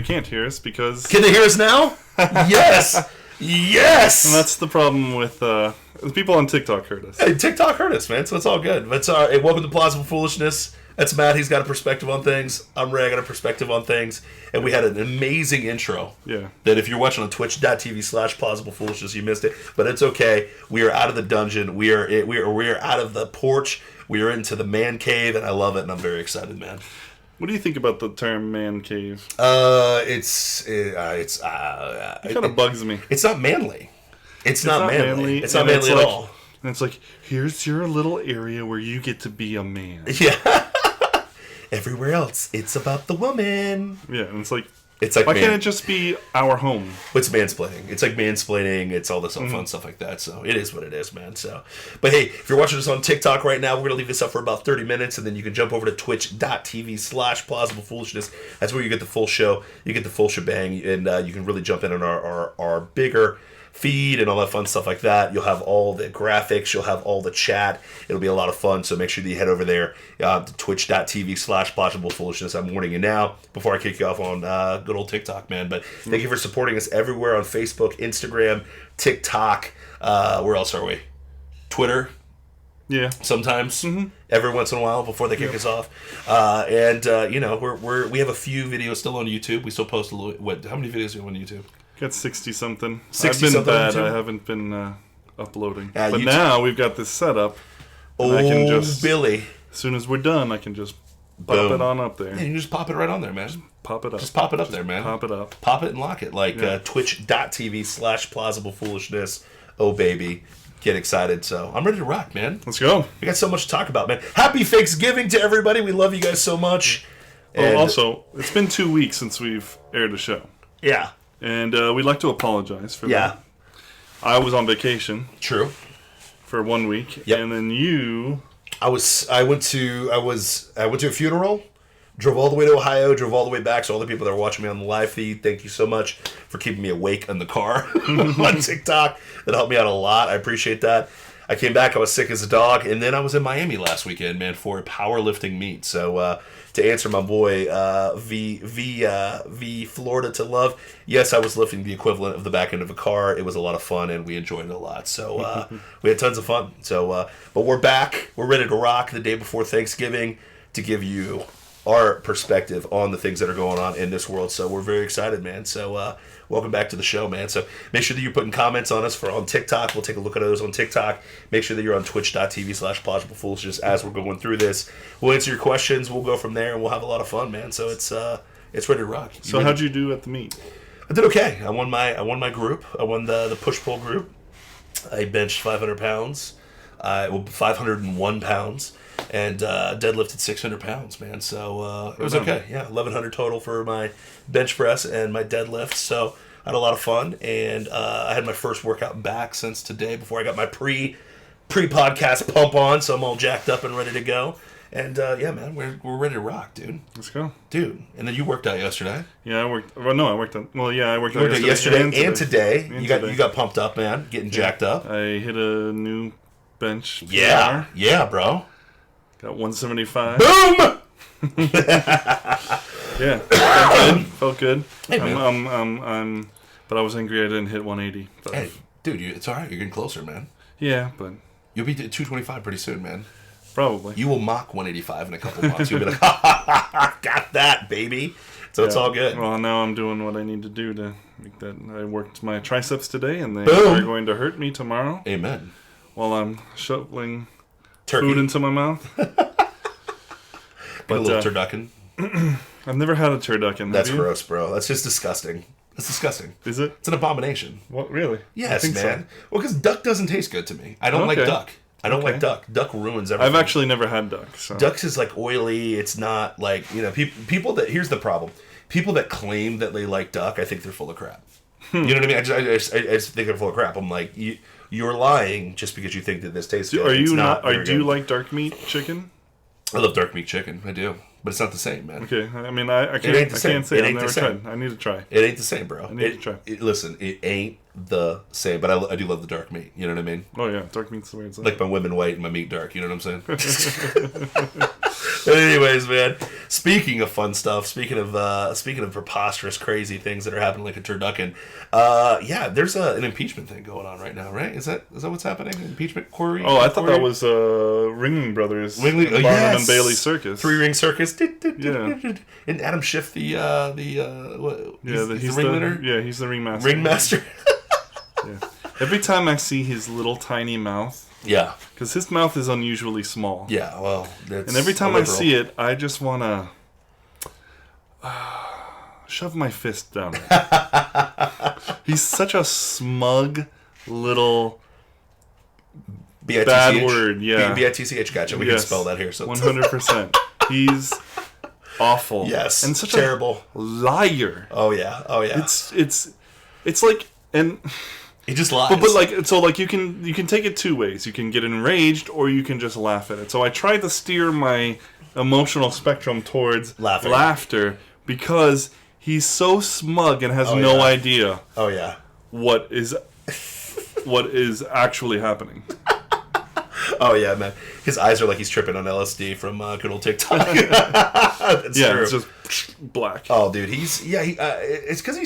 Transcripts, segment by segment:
can't hear us because... Can they hear us now? Yes! Yes! And that's the problem with... the people on TikTok heard us. Hey, TikTok heard us, man, so it's all good. But hey, welcome to Plausible Foolishness. That's Matt. He's got a perspective on things. I'm Ray. I got a perspective on things. And we had an amazing intro. Yeah. That if you're watching on twitch.tv/Plausible Foolishness, you missed it. But it's okay. We are out of the dungeon. We are out of the porch. We are into the man cave, and I love it, and I'm very excited, man. What do you think about the term man cave? It kind of bugs me. It's not manly. It's not manly. It's not manly at all. And it's like, here's your little area where you get to be a man. Yeah. Everywhere else, it's about the woman. Yeah, and it's like why can't it just be our home? It's mansplaining. It's like mansplaining. It's all this fun stuff like that. So it is what it is, man. So, but hey, if you're watching this on TikTok right now, we're gonna leave this up for about 30 minutes, and then you can jump over to twitch.tv/Plausible Foolishness. That's where you get the full show. You get the full shebang, and you can really jump in on our bigger feed and all that fun stuff like that. You'll have all the graphics. You'll have all the chat. It'll be a lot of fun. So make sure that you head over there to twitch.tv/Plausible Foolishness. I'm warning you now before I kick you off on good old TikTok, man. But thank you for supporting us everywhere on Facebook, Instagram, TikTok. Where else are we? Twitter. Yeah. Sometimes. Every once in a while before they kick us off. We have a few videos still on YouTube. We still post a little. How many videos do you have on YouTube? Got 60-something. 60-something. I've been bad. I haven't been uploading. But YouTube. now we've got this set up. Oh, I can just, Billy. As soon as we're done, I can just pop it on up there. Yeah, you can just pop it right on there, man. Pop it up. Just pop it up there, man. Pop it up. Pop it and lock it. Like twitch.tv/Plausible Foolishness. Oh, baby. Get excited. So I'm ready to rock, man. Let's go. We got so much to talk about, man. Happy Thanksgiving to everybody. We love you guys so much. And also, it's been 2 weeks since we've aired a show. Yeah. And we'd like to apologize for that. I was on vacation. True. For 1 week. Yep. And then you... I went to a funeral, drove all the way to Ohio, drove all the way back. So all the people that are watching me on the live feed, thank you so much for keeping me awake in the car on TikTok. That helped me out a lot. I appreciate that. I came back, I was sick as a dog, and then I was in Miami last weekend, man, for a powerlifting meet. So to answer my boy V Florida to Love, yes, I was lifting the equivalent of the back end of a car. It was a lot of fun, and we enjoyed it a lot. So we had tons of fun. So, but we're back. We're ready to rock the day before Thanksgiving to give you our perspective on the things that are going on in this world. So we're very excited, man. So welcome back to the show, man. So make sure that you're putting comments on us on TikTok. We'll take a look at those on TikTok. Make sure that you're on twitch.tv/Plausible Foolishness as we're going through this. We'll answer your questions. We'll go from there, and we'll have a lot of fun, man. So it's ready to rock. So how'd you do at the meet? I did okay. I won my group. I won the push-pull group. I benched 500 pounds. 501 pounds. And deadlifted 600 pounds, man. So it was okay. Yeah, 1,100 total for my bench press and my deadlift. So I had a lot of fun. And I had my first workout back since today before I got my pre-podcast pump on. So I'm all jacked up and ready to go. And yeah, man, we're ready to rock, dude. Let's go. Dude. And then you worked out yesterday. Yeah, I worked out yesterday and today. And you got pumped up, man. Getting jacked up. I hit a new bench. Yeah. PR. Yeah, bro. Got 175. Boom! Yeah, felt good. Hey, but I was angry I didn't hit 180. But. Hey, dude, it's all right. You're getting closer, man. Yeah, but you'll be at 225 pretty soon, man. Probably. You will mock 185 in a couple months. You'll be like, ha ha ha, got that, baby. So it's all good. Well, now I'm doing what I need to do to make that. I worked my triceps today, and they Boom. are going to hurt me tomorrow. Amen. While I'm shoveling turkey food into my mouth. But, a little turducken. I've never had a turducken. That's gross, bro. That's just disgusting. That's disgusting. Is it? It's an abomination. What, really? Yes, man. So. Well, because duck doesn't taste good to me. I don't like duck. I don't like duck. Duck ruins everything. I've actually never had duck. So. Duck's is like oily. It's not like, people that, here's the problem. People that claim that they like duck, I think they're full of crap. You know what I mean? I just think they're full of crap. I'm like, you're lying just because you think that this tastes good. Do you like dark meat chicken? I love dark meat chicken. I do. But it's not the same, man. Okay. I mean, I can't say I've never tried. I need to try. It ain't the same, bro. I need to try. Listen, it ain't the same, but I do love the dark meat. You know what I mean? Oh, yeah. Dark meat's the way it's like my women white and my meat dark. You know what I'm saying? Anyways, man. Speaking of fun stuff, speaking of preposterous, crazy things that are happening like a turducken, there's an impeachment thing going on right now, right? Is that what's happening? Impeachment query? Oh, I thought that was Ringling Brothers. Barnum and Bailey Circus. 3-ring circus. Yeah. And Adam Schiff he's the ringleader? Yeah, he's the ringmaster. Ringmaster. Yeah. Every time I see his little tiny mouth. Yeah. Because his mouth is unusually small. Yeah, well, that's... And every time I see it, I just want to shove my fist down it. He's such a smug little... B-I-T-C-H? Bad word, yeah. B-I-T-C-H, gotcha. We can spell that here. So 100%. He's awful. Yes, and such terrible. A liar. Oh, yeah. It's like... and. He just lies. But you can take it two ways. You can get enraged, or you can just laugh at it. So I tried to steer my emotional spectrum towards laughter because he's so smug and has no idea. Oh yeah. What is actually happening? Oh yeah, man. His eyes are like he's tripping on LSD from good old TikTok. That's true. It's just black. Oh, dude, it's because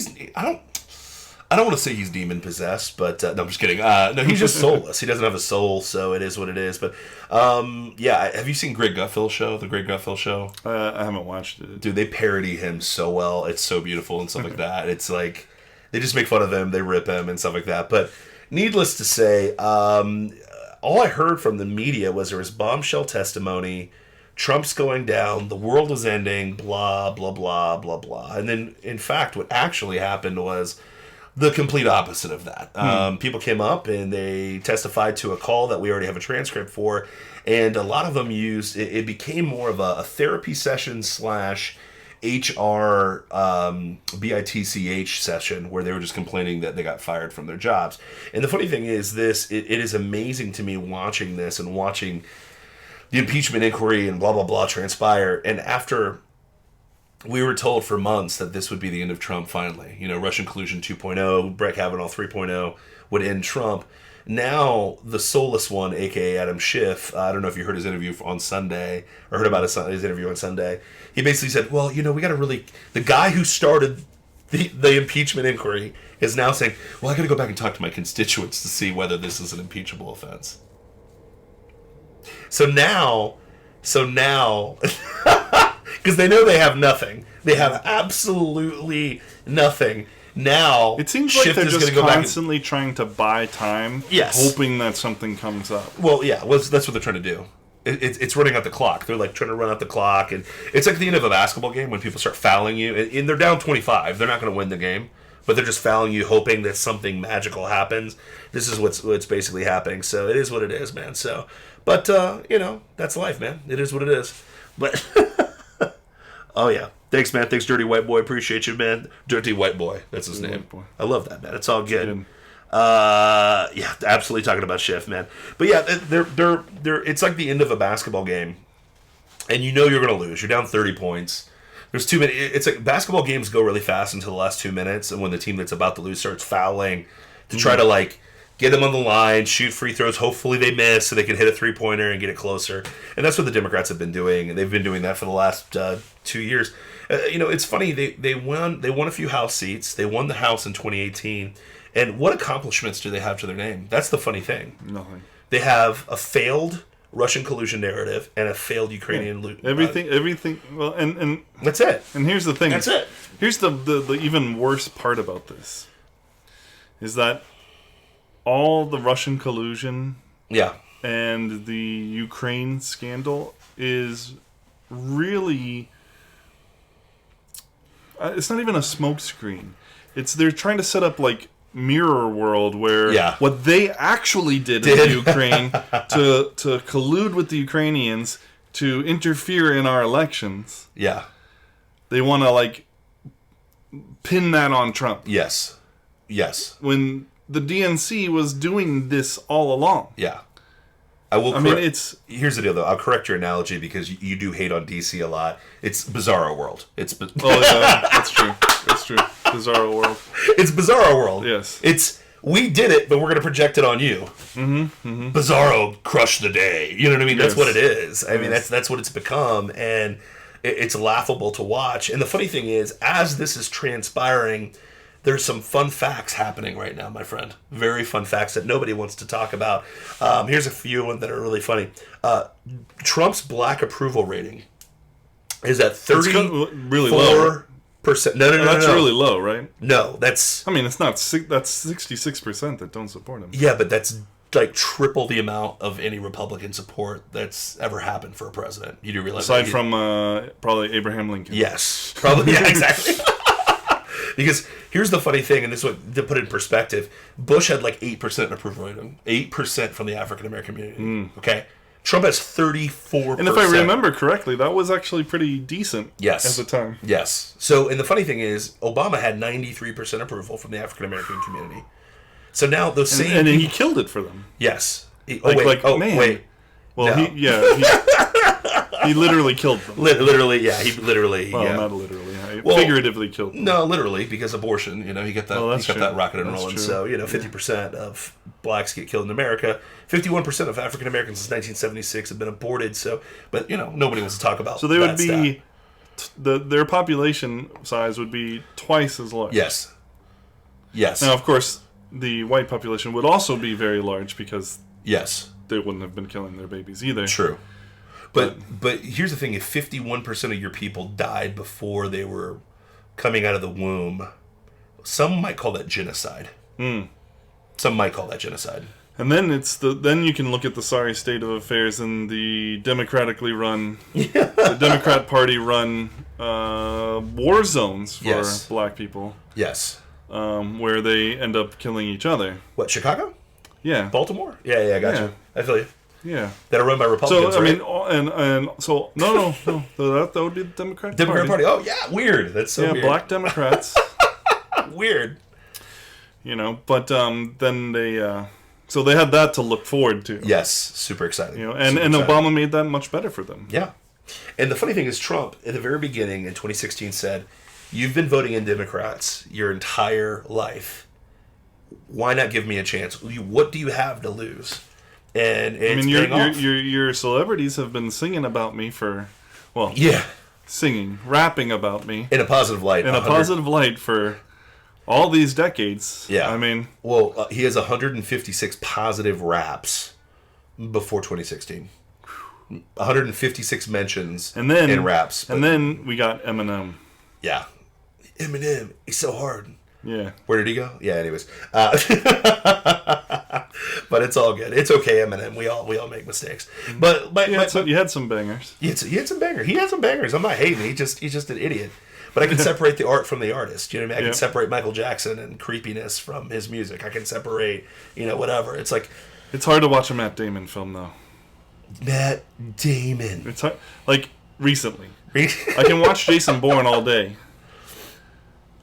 I don't want to say he's demon possessed, but no, I'm just kidding. No, he's just soulless. He doesn't have a soul, so it is what it is. But have you seen Greg Gutfield's show? The Greg Gutfield show? I haven't watched it. Dude, they parody him so well. It's so beautiful and stuff like that. It's like they just make fun of him, they rip him and stuff like that. But needless to say, all I heard from the media was there was bombshell testimony. Trump's going down. The world is ending. Blah blah blah blah blah. And then, in fact, what actually happened was the complete opposite of that. People came up and they testified to a call that we already have a transcript for, and a lot of them used it became more of a therapy session / HR BITCH session where they were just complaining that they got fired from their jobs. And the funny thing is it is amazing to me watching this and watching the impeachment inquiry and blah blah blah transpire. And after we were told for months that this would be the end of Trump finally. Russian collusion 2.0, Brett Kavanaugh 3.0 would end Trump. Now, the soulless one, a.k.a. Adam Schiff, I don't know if you heard his interview on Sunday, or heard about his interview on Sunday. He basically said, well, we got to really... The guy who started the impeachment inquiry is now saying, well, I got to go back and talk to my constituents to see whether this is an impeachable offense. So now... Because they know they have nothing. They have absolutely nothing. Now, it seems like they're just constantly trying to buy time, hoping that something comes up. Well, yeah, that's what they're trying to do. It's running out the clock. They're like trying to run out the clock, and it's like the end of a basketball game when people start fouling you, and they're down 25. They're not going to win the game, but they're just fouling you, hoping that something magical happens. This is what's basically happening. So it is what it is, man. So, but that's life, man. It is what it is. But. Oh, yeah. Thanks, man. Thanks, Dirty White Boy. Appreciate you, man. Dirty White Boy. That's his name. I love that, man. It's all good. Absolutely talking about Schiff, man. But yeah, they're it's like the end of a basketball game. And you're going to lose. You're down 30 points. There's 2 minutes. It's like basketball games go really fast until the last 2 minutes. And when the team that's about to lose starts fouling to try to, get them on the line, shoot free throws. Hopefully they miss so they can hit a three-pointer and get it closer. And that's what the Democrats have been doing, and they've been doing that for the last 2 years. It's funny. They won a few House seats. They won the House in 2018. And what accomplishments do they have to their name? That's the funny thing. Nothing. They have a failed Russian collusion narrative and a failed Ukrainian loot. Everything. Well, and that's it. And here's the thing. That's it. Here's the even worse part about this is that all the Russian collusion and the Ukraine scandal is really... it's not even a smokescreen. They're trying to set up, mirror world where what they actually did in Ukraine to collude with the Ukrainians to interfere in our elections. Yeah. They want to, pin that on Trump. Yes. When... the DNC was doing this all along. Yeah. Here's the deal, though. I'll correct your analogy because you do hate on DC a lot. It's Bizarro World. That's true. That's true. Bizarro World. It's Bizarro World. Yes. It's we did it, but we're going to project it on you. Bizarro crushed the day. You know what I mean? That's what it is. I mean, that's what it's become, and it's laughable to watch. And the funny thing is, as this is transpiring, there's some fun facts happening right now, my friend. Very fun facts that nobody wants to talk about. Here's a few that are really funny. Trump's black approval rating is at 34%. Really low. No. That's really low, right? No, that's... I mean, it's not... That's 66% that don't support him. Yeah, but that's like triple the amount of any Republican support that's ever happened for a president. You do realize Aside from probably Abraham Lincoln. Yes. Probably, yeah, exactly. Because here's the funny thing, and this is what, to put it in perspective, Bush had like 8% approval rating. 8% from the African-American community. Okay? Trump has 34%. And if I remember correctly, that was actually pretty decent at the time. Yes. So, and the funny thing is, Obama had 93% approval from the African-American community. So now those same... And he killed it for them. Yes. Wait. No. Well, he literally killed them. Literally, yeah. He literally... Well, yeah. Not literally. Figuratively killed them. No, literally, because abortion, he got that rocket and rolling. True. So, 50% of blacks get killed in America. 51% of African Americans since 1976 have been aborted. So, but, nobody wants to talk about that. So they would be... their population size would be twice as large. Yes. Now, of course, the white population would also be very large because... Yes. They wouldn't have been killing their babies either. True. But here's the thing, if 51% of your people died before they were coming out of the womb, some might call that genocide. Some might call that genocide. And then then you can look at the sorry state of affairs in the democratically run, the Democrat Party run war zones for black people. Yes. Where they end up killing each other. What, Chicago? Yeah. Baltimore? Yeah, I got you. I feel you. Yeah. That are run by Republicans, so, I right? mean, no. So that would be the Democrat Party. Oh, yeah, weird. That's so weird. Yeah, black Democrats. Weird. But then they... so they had that to look forward to. Yes, super exciting. And Obama made that much better for them. Yeah. And the funny thing is, Trump, at the very beginning in 2016 said, you've been voting in Democrats your entire life. Why not give me a chance? What do you have to lose? And it's your celebrities have been singing about me for, rapping about me in a positive light. In a positive light for all these decades. Yeah. I mean, he has 156 positive raps before 2016. 156 mentions in raps. And then we got Eminem. Yeah. Eminem, he's so hard. Yeah. Where did he go? Yeah, anyways. But it's all good. It's okay, Eminem. We all make mistakes. But you had some bangers. He had some bangers. He had some bangers. I'm not hating. He's just an idiot. But I can separate the art from the artist. You know what I mean? I can separate Michael Jackson and creepiness from his music. I can separate, whatever. It's like... It's hard to watch a Matt Damon film, though. Matt Damon. It's hard, like, recently. I can watch Jason Bourne all day.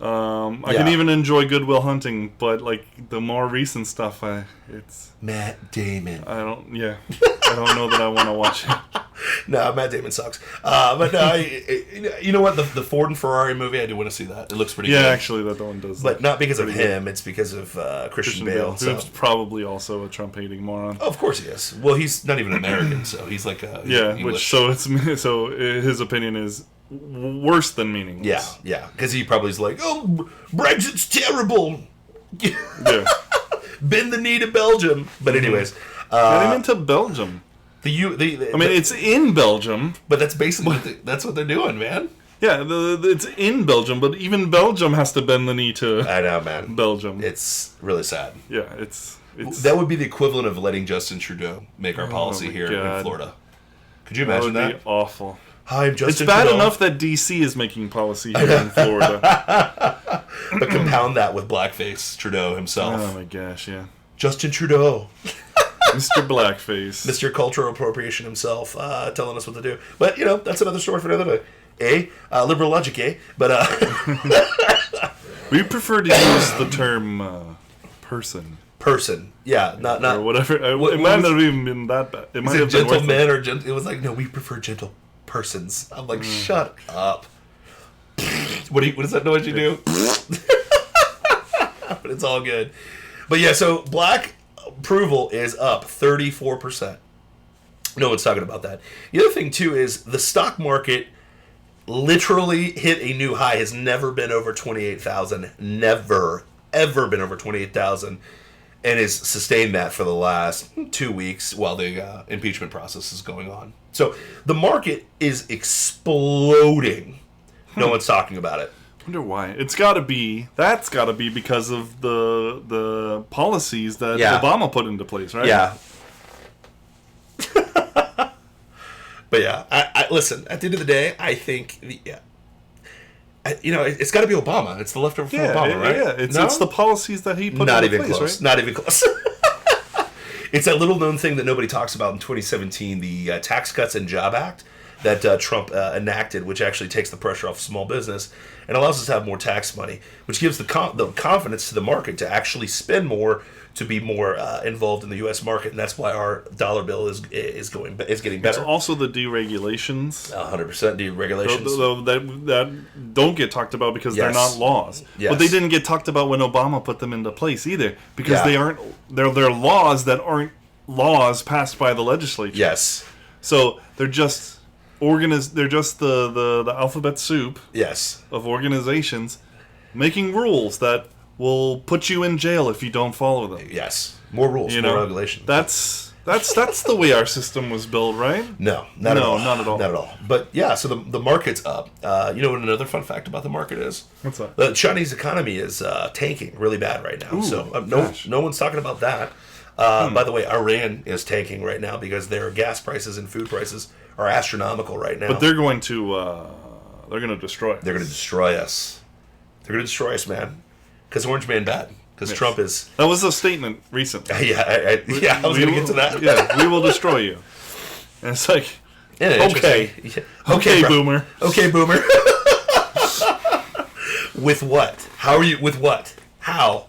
I can even enjoy Good Will Hunting, but like the more recent stuff, it's Matt Damon. I don't know that I want to watch it. No, Matt Damon sucks. But no, you know what? The Ford and Ferrari movie, I do want to see that. It looks pretty good. Yeah, actually, that one does. But not because of him. It's because of Christian Bale. Who's probably also a Trump-hating moron. Oh, of course he is. Well, he's not even American, so he's like English. So his opinion is worse than meaningless. Yeah, because he probably is like, oh, Brexit's terrible. Yeah. Bend the knee to Belgium. But anyways, get him into Belgium. It's in Belgium, but that's basically that's what they're doing, man. Yeah, it's in Belgium, but even Belgium has to bend the knee to. I know, man. Belgium. It's really sad. Yeah, it's that would be the equivalent of letting Justin Trudeau make our policy here in Florida. Could you imagine that? That would be awful. Hi, I'm Justin It's bad Trudeau. Enough that DC is making policy here in Florida. But compound that with blackface Trudeau himself. Oh my gosh, yeah. Justin Trudeau. Mr. Blackface. Mr. Cultural Appropriation himself, telling us what to do. But, that's another story for another day. Liberal logic, eh? But, we prefer to use the term person. Person. Yeah, not... Or whatever. It might not have even been that bad. It might have been gentleman or it was like, no, we prefer gentle persons. I'm like, shut up. What is that noise you do? But it's all good. But yeah, so black approval is up 34%. No one's talking about that. The other thing, too, is the stock market literally hit a new high. Has never been over 28,000. Never, ever been over 28,000. And has sustained that for the last 2 weeks while the impeachment process is going on. So the market is exploding. No one's talking about it. I wonder why. That's got to be because of the policies that Obama put into place, right? Yeah. But yeah, I listen, at the end of the day, I think, it's got to be Obama. It's the leftover from Obama, right? Yeah, it's the policies that he put into place, right? Not even close. It's that little known thing that nobody talks about in 2017, the Tax Cuts and Job Act that Trump enacted, which actually takes the pressure off small business and allows us to have more tax money, which gives the confidence to the market to actually spend more, to be more involved in the U.S. market, and that's why our dollar bill is getting better. It's also the deregulations. 100% deregulations. That don't get talked about because they're not laws. Yes. But they didn't get talked about when Obama put them into place either, because they're laws that aren't laws passed by the legislature. Yes. So they're just they're just the alphabet soup of organizations making rules that will put you in jail if you don't follow them. Yes. More rules, more regulations. That's the way our system was built, right? No, not at all. Not at all. Not at all. But yeah, so the market's up. You know what another fun fact about the market is? What's that? The Chinese economy is tanking really bad right now. Ooh, so no one's talking about that. By the way, Iran is tanking right now because their gas prices and food prices are astronomical right now. But they're going to destroy us. They're going to destroy us. They're going to destroy us, man. Because Orange Man bad. Because Trump is... That was a statement recently. I was going to get to that. Yeah, we will destroy you. And it's like, okay. Okay, boomer. Okay, boomer. With what? How are you... With what? How?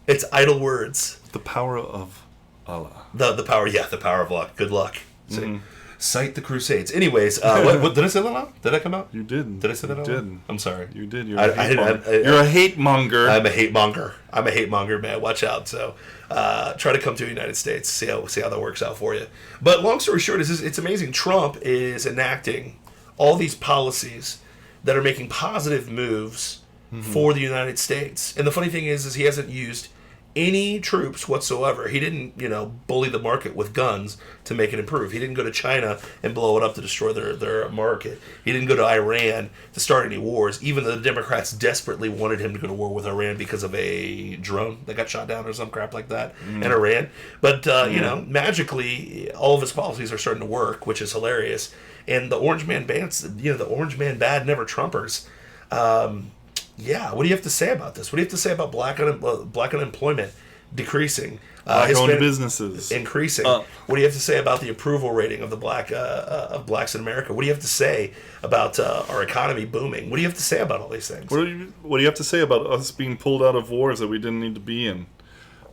It's idle words. The power of Allah. The power of luck. Good luck. Cite the Crusades. Anyways, what did I say that out? Did I come out? You did. Did I say that out? You did. I'm sorry. You did. You're a hate monger. I'm a hate monger. I'm a hate monger, man. Watch out. So try to come to the United States. See how that works out for you. But long story short, it's amazing. Trump is enacting all these policies that are making positive moves for the United States. And the funny thing is he hasn't used any troops whatsoever. He didn't, bully the market with guns to make it improve. He didn't go to China and blow it up to destroy their market. He didn't go to Iran to start any wars, even though the Democrats desperately wanted him to go to war with Iran because of a drone that got shot down or some crap like that in Iran. But, magically, all of his policies are starting to work, which is hilarious. And the Orange Man bans, the Orange Man bad, never Trumpers. Yeah, what do you have to say about this? What do you have to say about black unemployment decreasing? Black-owned businesses increasing. What do you have to say about the approval rating of the of blacks in America? What do you have to say about our economy booming? What do you have to say about all these things? What do you have to say about us being pulled out of wars that we didn't need to be in?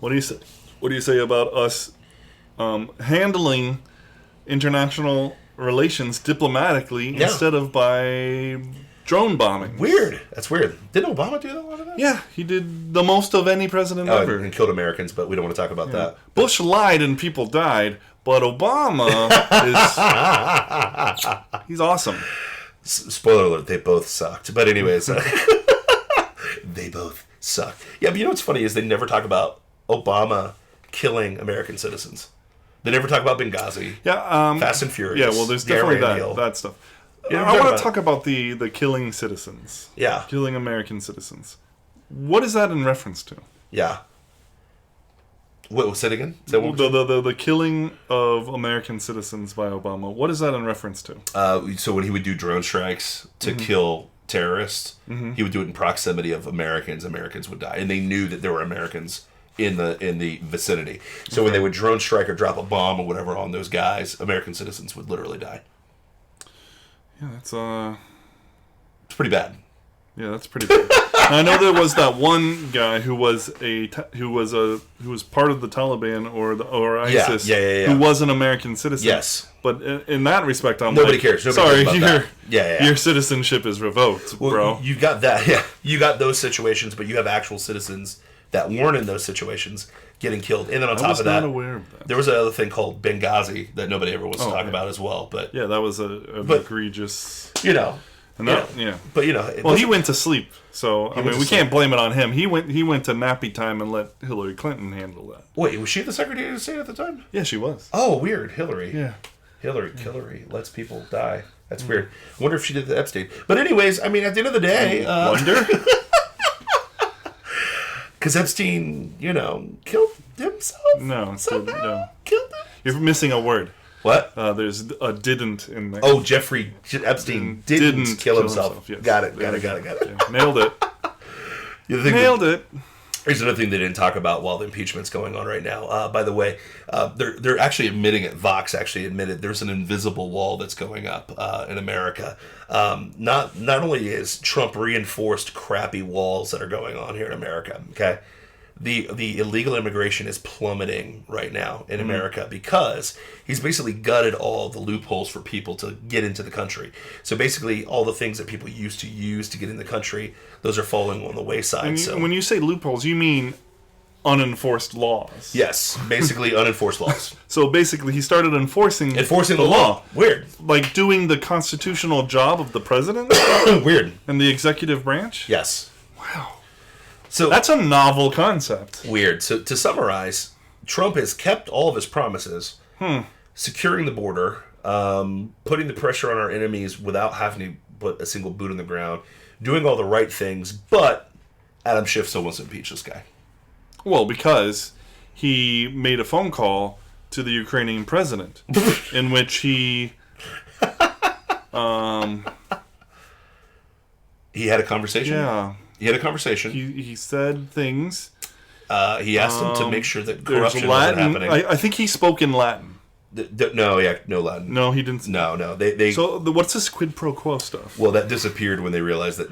What do you say about us handling international relations diplomatically instead of by drone bombing? Weird. That's weird. Didn't Obama do that a lot of that? Yeah, he did the most of any president ever. And killed Americans, but we don't want to talk about that. Bush lied and people died, but Obama he's awesome. Spoiler alert, they both sucked. But anyways, they both sucked. Yeah, but what's funny is they never talk about Obama killing American citizens. They never talk about Benghazi. Yeah, Fast and Furious. Yeah, well, there's definitely that stuff. I want to talk about the killing citizens. Yeah. Killing American citizens. What is that in reference to? Yeah. What, say it again? The killing of American citizens by Obama. What is that in reference to? So when he would do drone strikes to kill terrorists, he would do it in proximity of Americans. Americans would die. And they knew that there were Americans in the vicinity. So when they would drone strike or drop a bomb or whatever on those guys, American citizens would literally die. Yeah, that's it's pretty bad. Yeah, that's pretty bad. I know there was that one guy who was who was part of the Taliban or ISIS who was an American citizen. Yes. But in that respect, nobody cares. Nobody cares about your citizenship is revoked, bro. You got that. Yeah, you got those situations, but you have actual citizens that weren't in those situations getting killed. And then on top of that, I was not aware of that. There was another thing called Benghazi that nobody ever wants to talk about as well. But yeah, that was an egregious. But he went to sleep. So I mean, we can't blame it on him. He went to nappy time and let Hillary Clinton handle that. Wait, was she the Secretary of State at the time? Yeah, she was. Oh, weird, Hillary. Yeah, Hillary lets people die. That's weird. I wonder if she did the Epstein. But anyways, I mean, at the end of the day, wonder. Because Epstein, killed himself. No, no, killed him. You're missing a word. What? There's a didn't in there. Oh, Jeffrey Epstein didn't kill himself. Yes. Got it. Yeah, nailed it. Nailed it. Here's another thing they didn't talk about while the impeachment's going on right now. By the way, they're actually admitting it. Vox actually admitted there's an invisible wall that's going up in America. Not only is Trump reinforced crappy walls that are going on here in America, okay? The illegal immigration is plummeting right now in America because he's basically gutted all the loopholes for people to get into the country. So basically all the things that people used to use to get in the country, those are falling on the wayside. When you say loopholes, you mean unenforced laws. Yes, basically unenforced laws. So basically he started enforcing the law. Weird. Like doing the constitutional job of the president? Weird. And the executive branch? Yes. Wow. So that's a novel concept. Weird. So to summarize, Trump has kept all of his promises, securing the border, putting the pressure on our enemies without having to put a single boot on the ground, doing all the right things, but Adam Schiff still wants to impeach this guy. Well, because he made a phone call to the Ukrainian president in which he had a conversation? Yeah. He had a conversation. He said things. He asked him to make sure that corruption wasn't happening. I think he spoke in Latin. No Latin. No, he didn't. No. So what's this quid pro quo stuff? Well, that disappeared when they realized that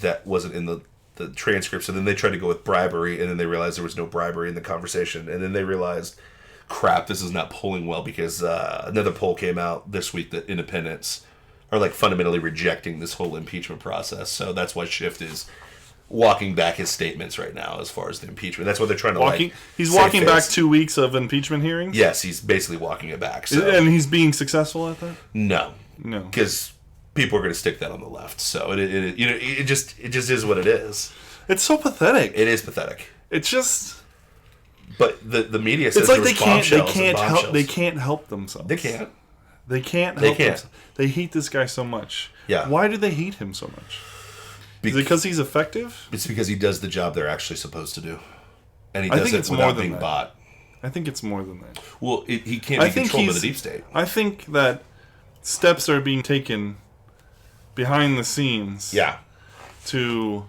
that wasn't in the transcripts, and then they tried to go with bribery, and then they realized there was no bribery in the conversation, and then they realized, crap, this is not polling well because another poll came out this week that independents are like fundamentally rejecting this whole impeachment process. So that's why Schiff is walking back his statements right now as far as the impeachment. That's what they're trying to He's walking back 2 weeks of impeachment hearings? Yes, he's basically walking it back. So. And he's being successful at that? No. Because people are going to stick that on the left. So it just is what it is. It's so pathetic. It is pathetic. It's just. But the media says it's like they can't help themselves. They can't. They can't help themselves. They hate this guy so much. Yeah. Why do they hate him so much? Is it because he's effective? It's because he does the job they're actually supposed to do. And he does it without being bought. I think it's more than that. Well, he can't be controlled by the deep state. I think that steps are being taken behind the scenes to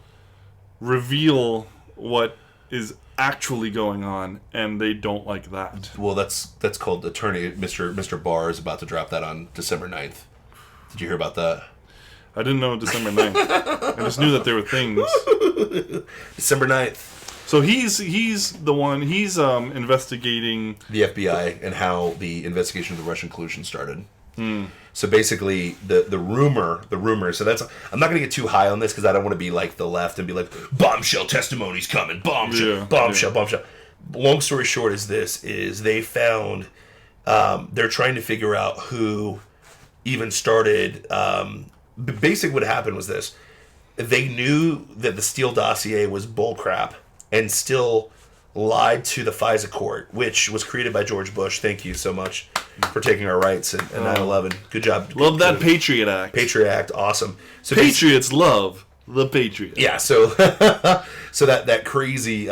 reveal what is actually going on, and they don't like that. Well, that's called attorney. Mr. Barr is about to drop that on December 9th. Did you hear about that? I didn't know December 9th. I just knew that there were things. December 9th. So he's the one, he's investigating the FBI and how the investigation of the Russian collusion started. So basically, the rumor. So that's. I'm not going to get too high on this because I don't want to be like the left and be like, bombshell testimony's coming, bombshell. Long story short is they found, they're trying to figure out who even started. Basically, what happened was this: they knew that the Steele dossier was bullcrap and still lied to the FISA court, which was created by George Bush. Thank you so much for taking our rights in 9/11. Good job. Love that Patriot Act. Patriot Act, awesome. So Patriots love the Patriot. Yeah, so that crazy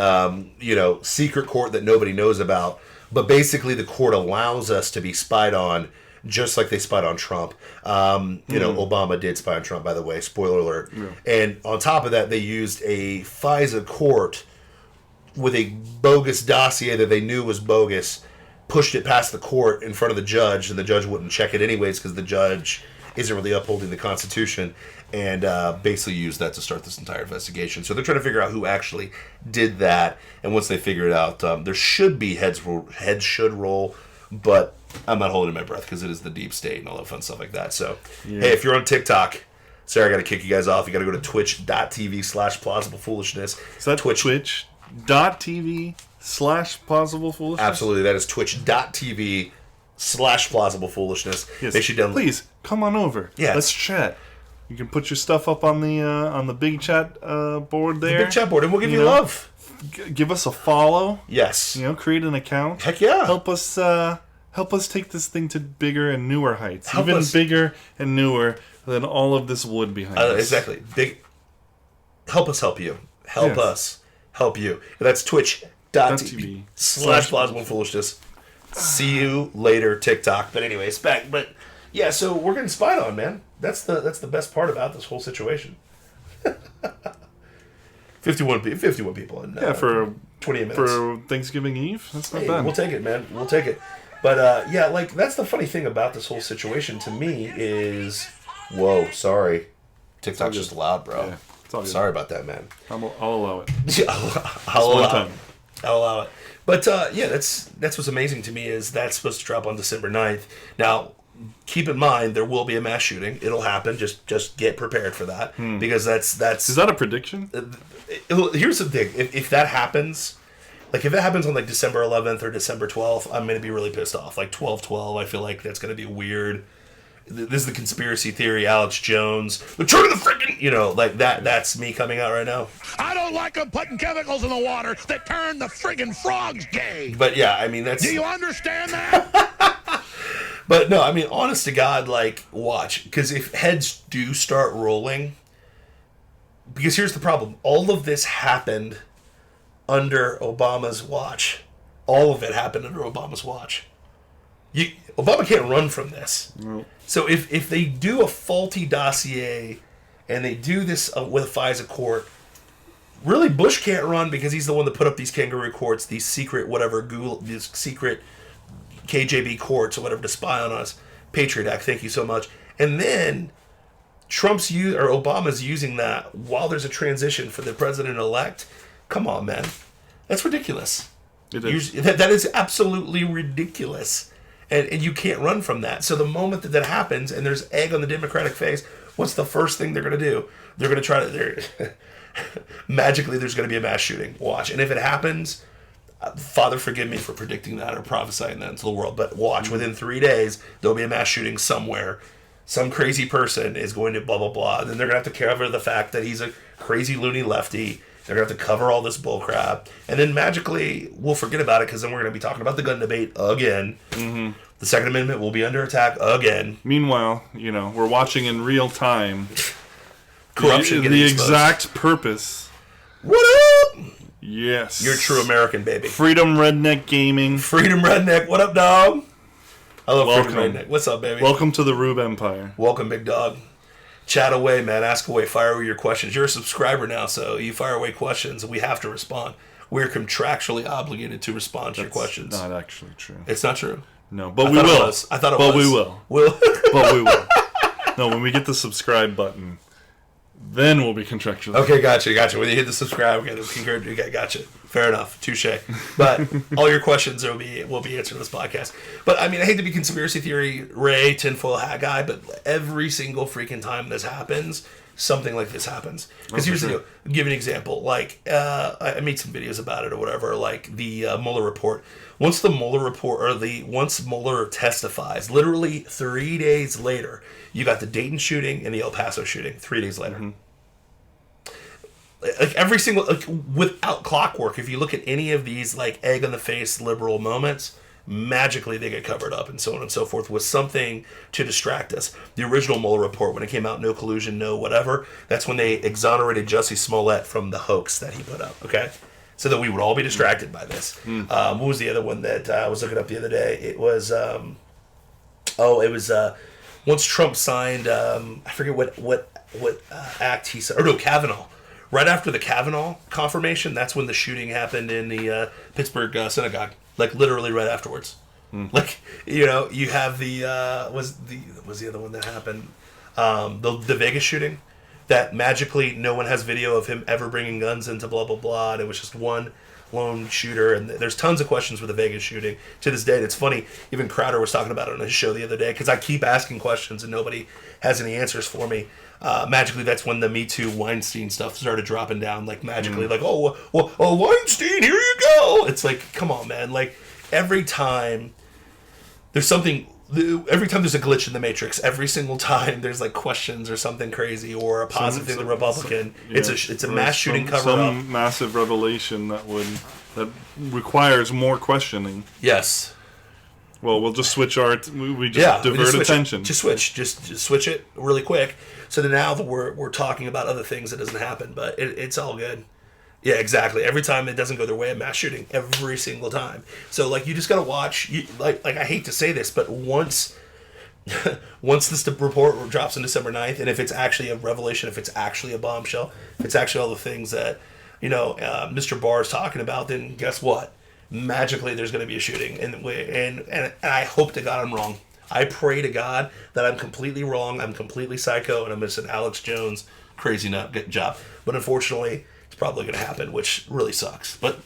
secret court that nobody knows about, but basically the court allows us to be spied on, just like they spied on Trump. Obama did spy on Trump, by the way. Spoiler alert. Yeah. And on top of that, they used a FISA court with a bogus dossier that they knew was bogus, pushed it past the court in front of the judge, and the judge wouldn't check it anyways because the judge isn't really upholding the Constitution, and basically used that to start this entire investigation. So they're trying to figure out who actually did that, and once they figure it out, there should be heads should roll, but I'm not holding my breath because it is the deep state and all that fun stuff like that. So, Hey, if you're on TikTok, sorry, I got to kick you guys off. You got to go to twitch.tv/plausiblepoolishness. Is that Twitch? twitch.tv/plausible foolishness. Absolutely, that is twitch.tv/plausible foolishness. Yes. They should Please come on over. Yeah, let's chat. You can put your stuff up on the big chat board there. The big chat board, and we'll give you love. Give us a follow. Yes. Create an account. Heck yeah. Help us take this thing to bigger and newer heights. Help Even us. bigger and newer than all of this wood behind us. Exactly. Help us help you. Help us help you. And that's twitch.tv/plausible foolishness. See you later, TikTok. But anyways, back. But yeah, so we're getting spied on, man. That's the best part about this whole situation. 51 people in for 28 minutes for Thanksgiving Eve. That's not bad. We'll take it, man. We'll take it. But that's the funny thing about this whole situation to me is, whoa, sorry, TikTok's just loud, bro. Yeah, it's all good. Sorry about that, man. I'll allow it. I'll allow it. But that's what's amazing to me is that's supposed to drop on December 9th. Now, keep in mind there will be a mass shooting. It'll happen. Just get prepared for that because that's. Is that a prediction? Here's the thing: if that happens, if it happens on December 11th or December 12th, I'm gonna be really pissed off. 12/12, I feel like that's gonna be weird. This is the conspiracy theory. Alex Jones, the turn of the freaking, that. That's me coming out right now. I don't like them putting chemicals in the water that turn the friggin' frogs gay. But yeah, I mean that's. Do you understand that? But no, I mean, honest to God, watch. Because if heads do start rolling... Because here's the problem. All of this happened under Obama's watch. All of it happened under Obama's watch. Obama can't run from this. No. So if they do a faulty dossier and they do this with a FISA court, really Bush can't run because he's the one that put up these kangaroo courts, these secret these secret... KJB courts or whatever to spy on us. Patriot Act, thank you so much. And then Obama's using that while there's a transition for the president-elect. Come on, man. That's ridiculous. It is. That is absolutely ridiculous. And you can't run from that. So the moment that happens and there's egg on the Democratic face, what's the first thing they're going to do? They're going to try to... magically, there's going to be a mass shooting. Watch. And if it happens... Father, forgive me for predicting that or prophesying that into the world, but watch, within 3 days, there'll be a mass shooting somewhere. Some crazy person is going to blah, blah, blah, and then they're going to have to cover the fact that he's a crazy loony lefty. They're going to have to cover all this bullcrap, and then magically, we'll forget about it because then we're going to be talking about the gun debate again. Mm-hmm. The Second Amendment will be under attack again. Meanwhile, we're watching in real time corruption the exact purpose. What up? Yes. You're a true American, baby. Freedom Redneck Gaming. Freedom Redneck. What up, dog? I love Freedom Redneck. What's up, baby? Welcome to the Rube Empire. Welcome, big dog. Chat away, man. Ask away. Fire away your questions. You're a subscriber now, so you fire away questions, and we have to respond. We're contractually obligated to respond to your questions. Not actually true. It's not true. No, but we will. I thought it was. But we will. But we will. No, when we get the subscribe button... Then we'll be contractually. Okay, gotcha. When you hit the subscribe, gotcha. Fair enough. Touche. But all your questions will be answered in this podcast. But I mean, I hate to be conspiracy theory Ray, tinfoil hat guy, but every single freaking time this happens, something like this happens. Because here's the deal. I'll give you an example. I made some videos about it or whatever. The Mueller report. Once Mueller testifies, literally 3 days later, you got the Dayton shooting and the El Paso shooting. 3 days later. Mm-hmm. Every single, without clockwork, if you look at any of these egg on the face liberal moments, magically they get covered up and so on and so forth with something to distract us. The original Mueller report, when it came out, no collusion, no whatever, that's when they exonerated Jussie Smollett from the hoax that he put up, okay? So that we would all be distracted by this. What was the other one that I was looking up the other day? It was, once Trump signed, I forget what act he signed, Kavanaugh. Right after the Kavanaugh confirmation, that's when the shooting happened in the Pittsburgh synagogue. Literally right afterwards. You have the was the other one that happened? The Vegas shooting. That magically no one has video of him ever bringing guns into blah blah blah, and it was just one lone shooter, and there's tons of questions with the Vegas shooting to this day. And it's funny, even Crowder was talking about it on his show the other day, because I keep asking questions and nobody has any answers for me. Magically, that's when the Me Too Weinstein stuff started dropping down, like magically, like, oh, Weinstein, here you go. It's like, come on, man. Like, every time there's something, every time there's a glitch in the Matrix, every single time there's like questions or something crazy or a positive thing, the Republican, it's a mass shooting cover up. Some massive revelation that requires more questioning. Yes. Well, we'll just switch we just divert attention. Just switch it really quick. So that now that we're talking about other things that doesn't happen, but it's all good. Yeah, exactly. Every time it doesn't go their way, a mass shooting. Every single time. So like you just gotta watch. Like I hate to say this, but once this report drops on December 9th, and if it's actually a revelation, if it's actually a bombshell, if it's actually all the things that Mr. Barr is talking about, then guess what? Magically, there's going to be a shooting, and I hope to God I'm wrong. I pray to God that I'm completely wrong. I'm completely psycho, and I'm just an Alex Jones crazy nut good job. But unfortunately, it's probably going to happen, which really sucks. But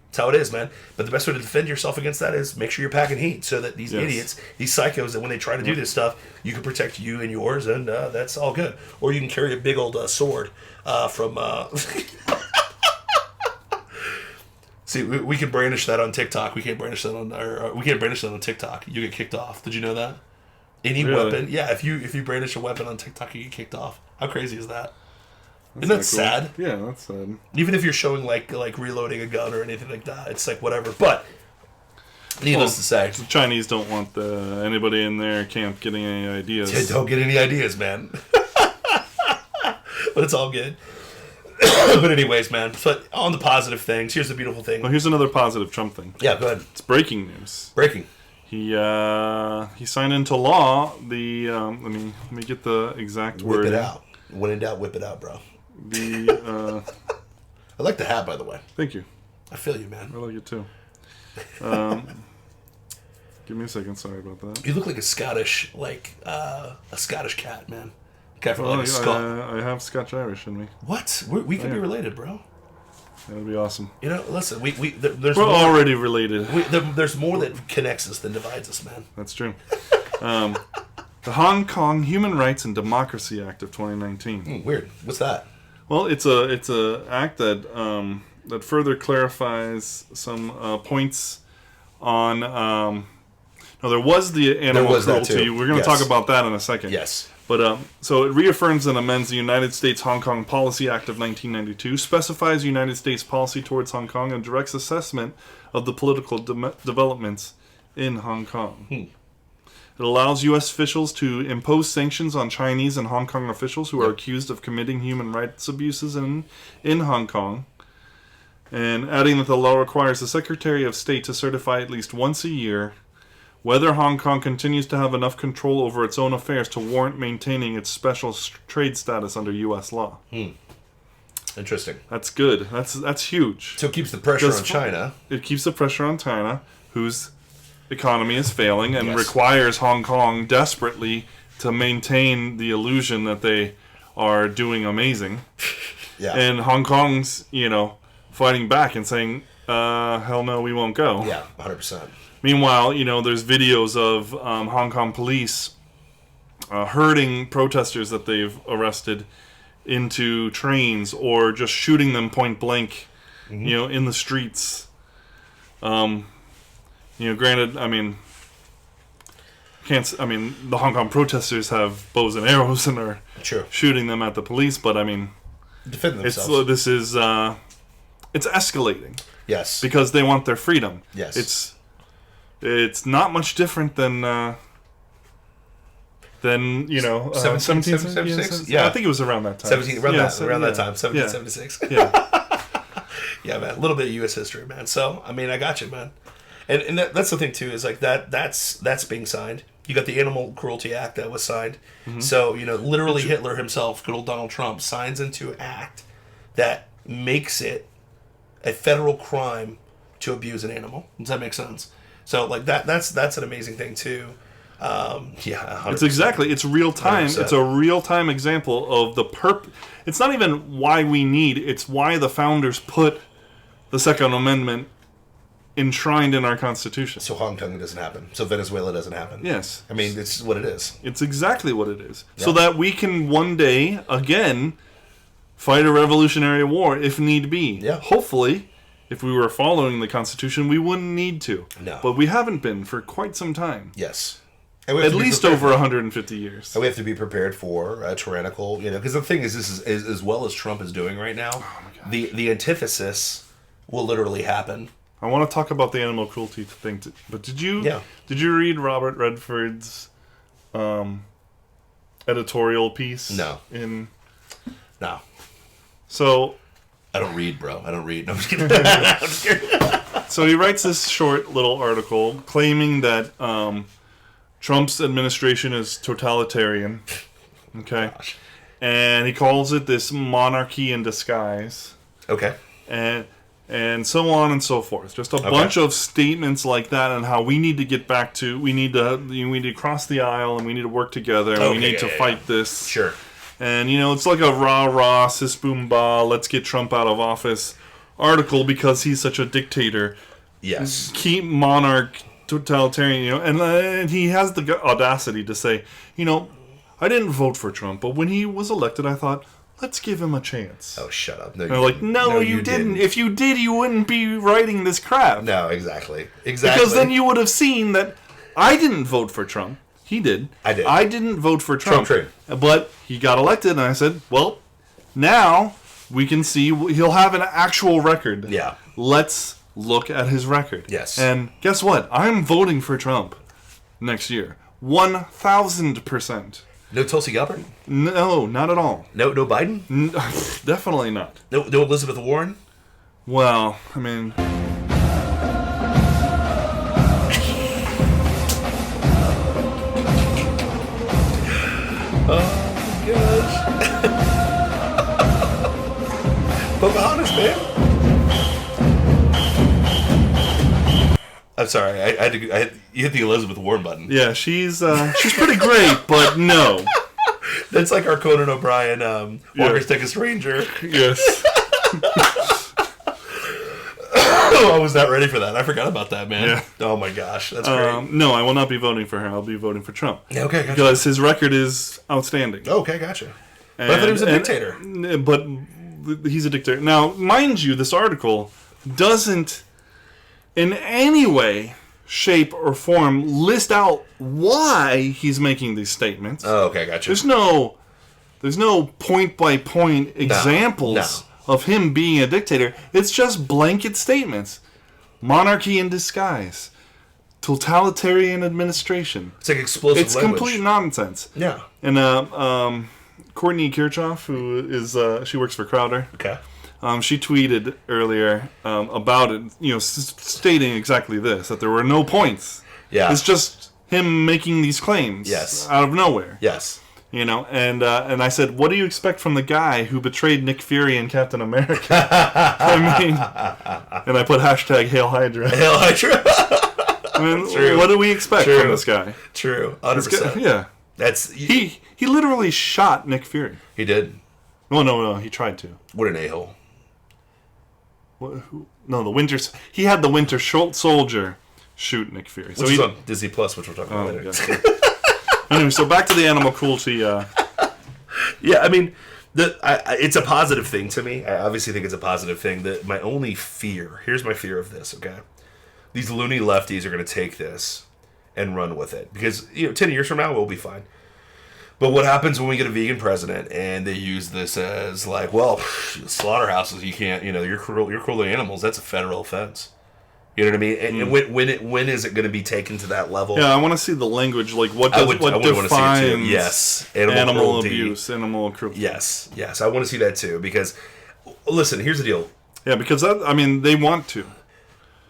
that's how it is, man. But the best way to defend yourself against that is make sure you're packing heat, so that these idiots, these psychos, that when they try to do this stuff, you can protect you and yours, and that's all good. Or you can carry a big old sword from. See, we can brandish that on TikTok. We can't brandish that on TikTok. You get kicked off. Did you know that? Any weapon, yeah. If you brandish a weapon on TikTok, you get kicked off. How crazy is that? Isn't that sad? Yeah, that's sad. Even if you're showing like reloading a gun or anything like that, it's like whatever. But needless to say, the Chinese don't want anybody in their camp getting any ideas. Yeah, don't get any ideas, man. But it's all good. But anyways, man, but on the positive things, here's the beautiful thing. Well, here's another positive Trump thing. Yeah, go ahead. It's breaking news. Breaking. He signed into law the let me get the exact word. Whip it out. When in doubt, whip it out, bro. I like the hat, by the way. Thank you. I feel you, man. I like it too. Give me a second. Sorry about that. You look like a Scottish cat, man. Guy from like a skull. I have Scotch Irish in me. What? We could be related, bro. That would be awesome. Listen, we're already related. There's more that connects us than divides us, man. That's true. The Hong Kong Human Rights and Democracy Act of 2019. Weird. What's that? Well, it's a act that further clarifies some points on. No, there was the animal cruelty. We're going to talk about that in a second. Yes. But so it reaffirms and amends the United States Hong Kong Policy Act of 1992, specifies United States policy towards Hong Kong, and directs assessment of the political developments in Hong Kong. It allows U.S. officials to impose sanctions on Chinese and Hong Kong officials who are accused of committing human rights abuses in Hong Kong, and adding that the law requires the Secretary of State to certify at least once a year whether Hong Kong continues to have enough control over its own affairs to warrant maintaining its special trade status under U.S. law. Interesting. That's good. That's huge. So it keeps the pressure on China. It keeps the pressure on China, whose economy is failing and requires Hong Kong desperately to maintain the illusion that they are doing amazing. Yeah. And Hong Kong's, fighting back and saying, hell no, we won't go. Yeah, 100%. Meanwhile, there's videos of Hong Kong police herding protesters that they've arrested into trains or just shooting them point blank, in the streets. Granted, the Hong Kong protesters have bows and arrows and are shooting them at the police, but defend themselves. It's escalating. Yes, because they want their freedom. Yes, it's not much different than 1776. Yeah, I think it was around that time. Around that time, 1776. Yeah, yeah, man. A little bit of U.S. history, man. So I got you, man. And that's the thing too, is like that's being signed. You got the Animal Cruelty Act that was signed. Mm-hmm. So literally Hitler himself, good old Donald Trump, signs into an act that makes it a federal crime to abuse an animal. Does that make sense? So like that's an amazing thing too. 100%. It's real time. 100%. It's a real time example of the It's not even why we need. It's why the founders put the Second Amendment enshrined in our Constitution. So Hong Kong doesn't happen. So Venezuela doesn't happen. Yes. I mean, it's what it is. It's exactly what it is. Yeah. So that we can one day, again, fight a revolutionary war if need be. Yeah. Hopefully, if we were following the Constitution, we wouldn't need to. No. But we haven't been for quite some time. Yes. At least over 150 years. And we have to be prepared for a tyrannical, because the thing is, this is as well as Trump is doing right now, the antithesis will literally happen. I want to talk about the animal cruelty thing, but did you read Robert Redford's editorial piece? No. No. So I don't read, bro. I don't read. No, I'm just kidding. So he writes this short little article claiming that Trump's administration is totalitarian. Okay. Gosh. And he calls it this monarchy in disguise. Okay. And so on and so forth. Just a bunch of statements like that, and how we need to get back to, we need to cross the aisle, and we need to work together, and we need to fight this. Sure. And, it's like a rah-rah, sis-boom-ba, let's get Trump out of office article because he's such a dictator. Yes. Keep monarch, totalitarian, and he has the audacity to say, I didn't vote for Trump, but when he was elected, I thought, let's give him a chance. Oh, shut up. No, you didn't. If you did, you wouldn't be writing this crap. No, exactly. Because then you would have seen that I didn't vote for Trump. He did. I did. I didn't vote for Trump. True. But he got elected, and I said, well, now we can see he'll have an actual record. Yeah. Let's look at his record. Yes. And guess what? I'm voting for Trump next year. 1,000%. No Tulsi Gabbard? No, not at all. No Biden? Definitely not. No Elizabeth Warren? Well, I mean... Oh, my gosh. Pocahontas, man. I'm sorry. You hit the Elizabeth Warren button. Yeah, she's pretty great, but no. That's like our Conan O'Brien, Walker's Texas Ranger. Yes. Oh, I was not ready for that. I forgot about that, man. Yeah. Oh my gosh, that's great. No, I will not be voting for her. I'll be voting for Trump. Yeah, okay, gotcha. Because his record is outstanding. Okay, gotcha. But I thought he was a dictator. But he's a dictator. Now, mind you, this article doesn't in any way, shape, or form list out why he's making these statements. Oh, okay, gotcha. There's no point-by-point examples of him being a dictator. It's just blanket statements. Monarchy in disguise. Totalitarian administration. It's like explosive It's language. complete nonsense. Yeah. And Courtney Kirchhoff, who is she works for Crowder. Okay. She tweeted earlier about it, stating exactly this, that there were no points. Yeah. It's just him making these claims out of nowhere. Yes. And I said, what do you expect from the guy who betrayed Nick Fury and Captain America? I mean, and I put hashtag Hail Hydra. Hail Hydra. I mean, true. What do we expect from this guy? True. 100%. Yeah. He literally shot Nick Fury. He did. No, he tried to. What an a-hole. No, he had the Winter Soldier shoot Nick Fury. Which is on Disney Plus, which we'll talk about later. Anyway, so back to the animal cruelty. Yeah, I mean, it's a positive thing to me. I obviously think it's a positive thing. My only fear, here's my fear of this, okay? These loony lefties are going to take this and run with it. Because, 10 years from now, we'll be fine. But what happens when we get a vegan president and they use this as like, well, slaughterhouses, you can't, you're cruel to animals. That's a federal offense. You know what I mean? And when is it going to be taken to that level? Yeah, I want to see the language. Like, what defines yes, animal abuse, animal cruelty? Yes, I want to see that too. Because, listen, here's the deal. Yeah, because they want to.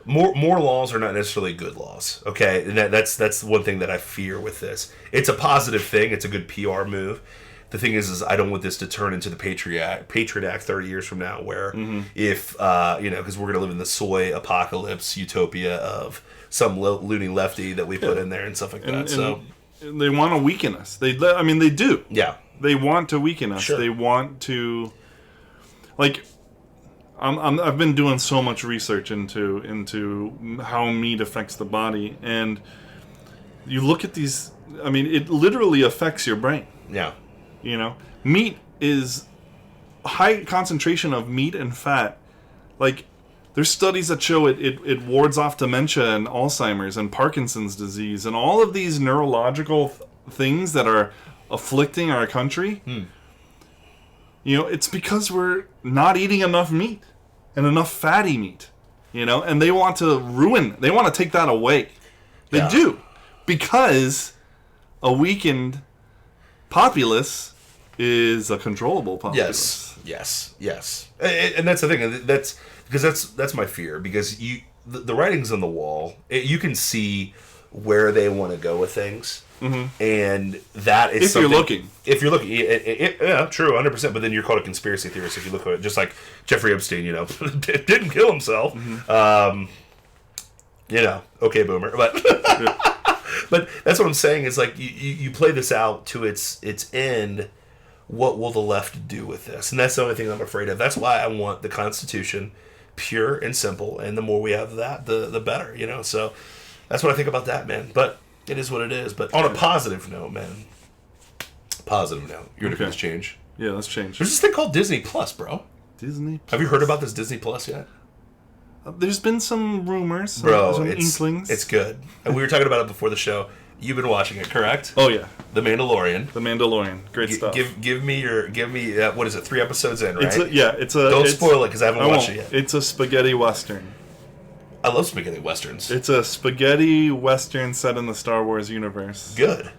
More laws are not necessarily good laws, okay? And that's one thing that I fear with this. It's a positive thing. It's a good PR move. The thing is I don't want this to turn into the Patriot Act 30 years from now, where if, because we're going to live in the soy apocalypse utopia of some loony lefty that we put in there and stuff like that. So they want to weaken us. They do. Yeah. They want to weaken us. Sure. They want to, like... I've been doing so much research into how meat affects the body, and you look at these. I mean, it literally affects your brain. Yeah. Meat is a high concentration of meat and fat. Like, there's studies that show it wards off dementia and Alzheimer's and Parkinson's disease and all of these neurological things that are afflicting our country. It's because we're not eating enough meat and enough fatty meat. And they want to take that away. They do. Because a weakened populace is a controllable populace. Yes. And that's the thing. That's my fear, because the writing's on the wall. You can see where they want to go with things. Mm-hmm. And that is if you're looking. Yeah, true, 100%. But then you're called a conspiracy theorist if you look at it. Just like Jeffrey Epstein, didn't kill himself. Mm-hmm. Okay, boomer. But but that's what I'm saying is, like, you play this out to its end. What will the left do with this? And that's the only thing I'm afraid of. That's why I want the Constitution pure and simple. And the more we have that, the better. So that's what I think about that, man. But it is what it is. But on a positive note, man. You're going to change. Yeah, let's change. There's this thing called Disney Plus, bro. Disney Plus. Have you heard about this Disney Plus yet? There's been some rumors, some inklings. It's good. And we were talking about it before the show. You've been watching it, correct? Oh yeah. The Mandalorian. Great stuff. Give me what is it? 3 episodes in, right? Don't spoil it because I haven't watched it yet. It's a spaghetti western. I love spaghetti westerns. It's a spaghetti western set in the Star Wars universe. Good.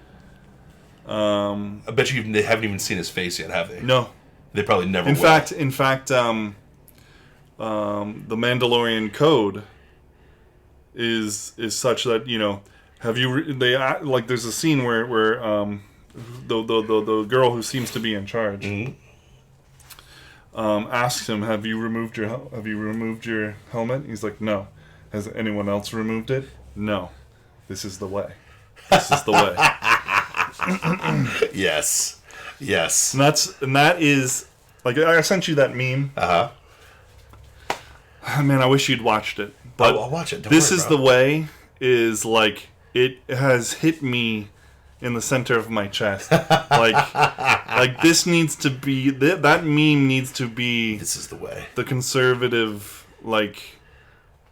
I bet you they haven't even seen his face yet, have they? No. They probably never. In fact, the Mandalorian code is such that have you? There's a scene where the girl who seems to be in charge asks him, "Have you removed your helmet?" He's like, "No." Has anyone else removed it? No. This is the way. This is the way. Yes. And that is, like, I sent you that meme. Man, I wish you'd watched it. But I'll watch it. This is the way is like, it has hit me in the center of my chest. like this needs to be, that meme needs to be. This is the way. The conservative,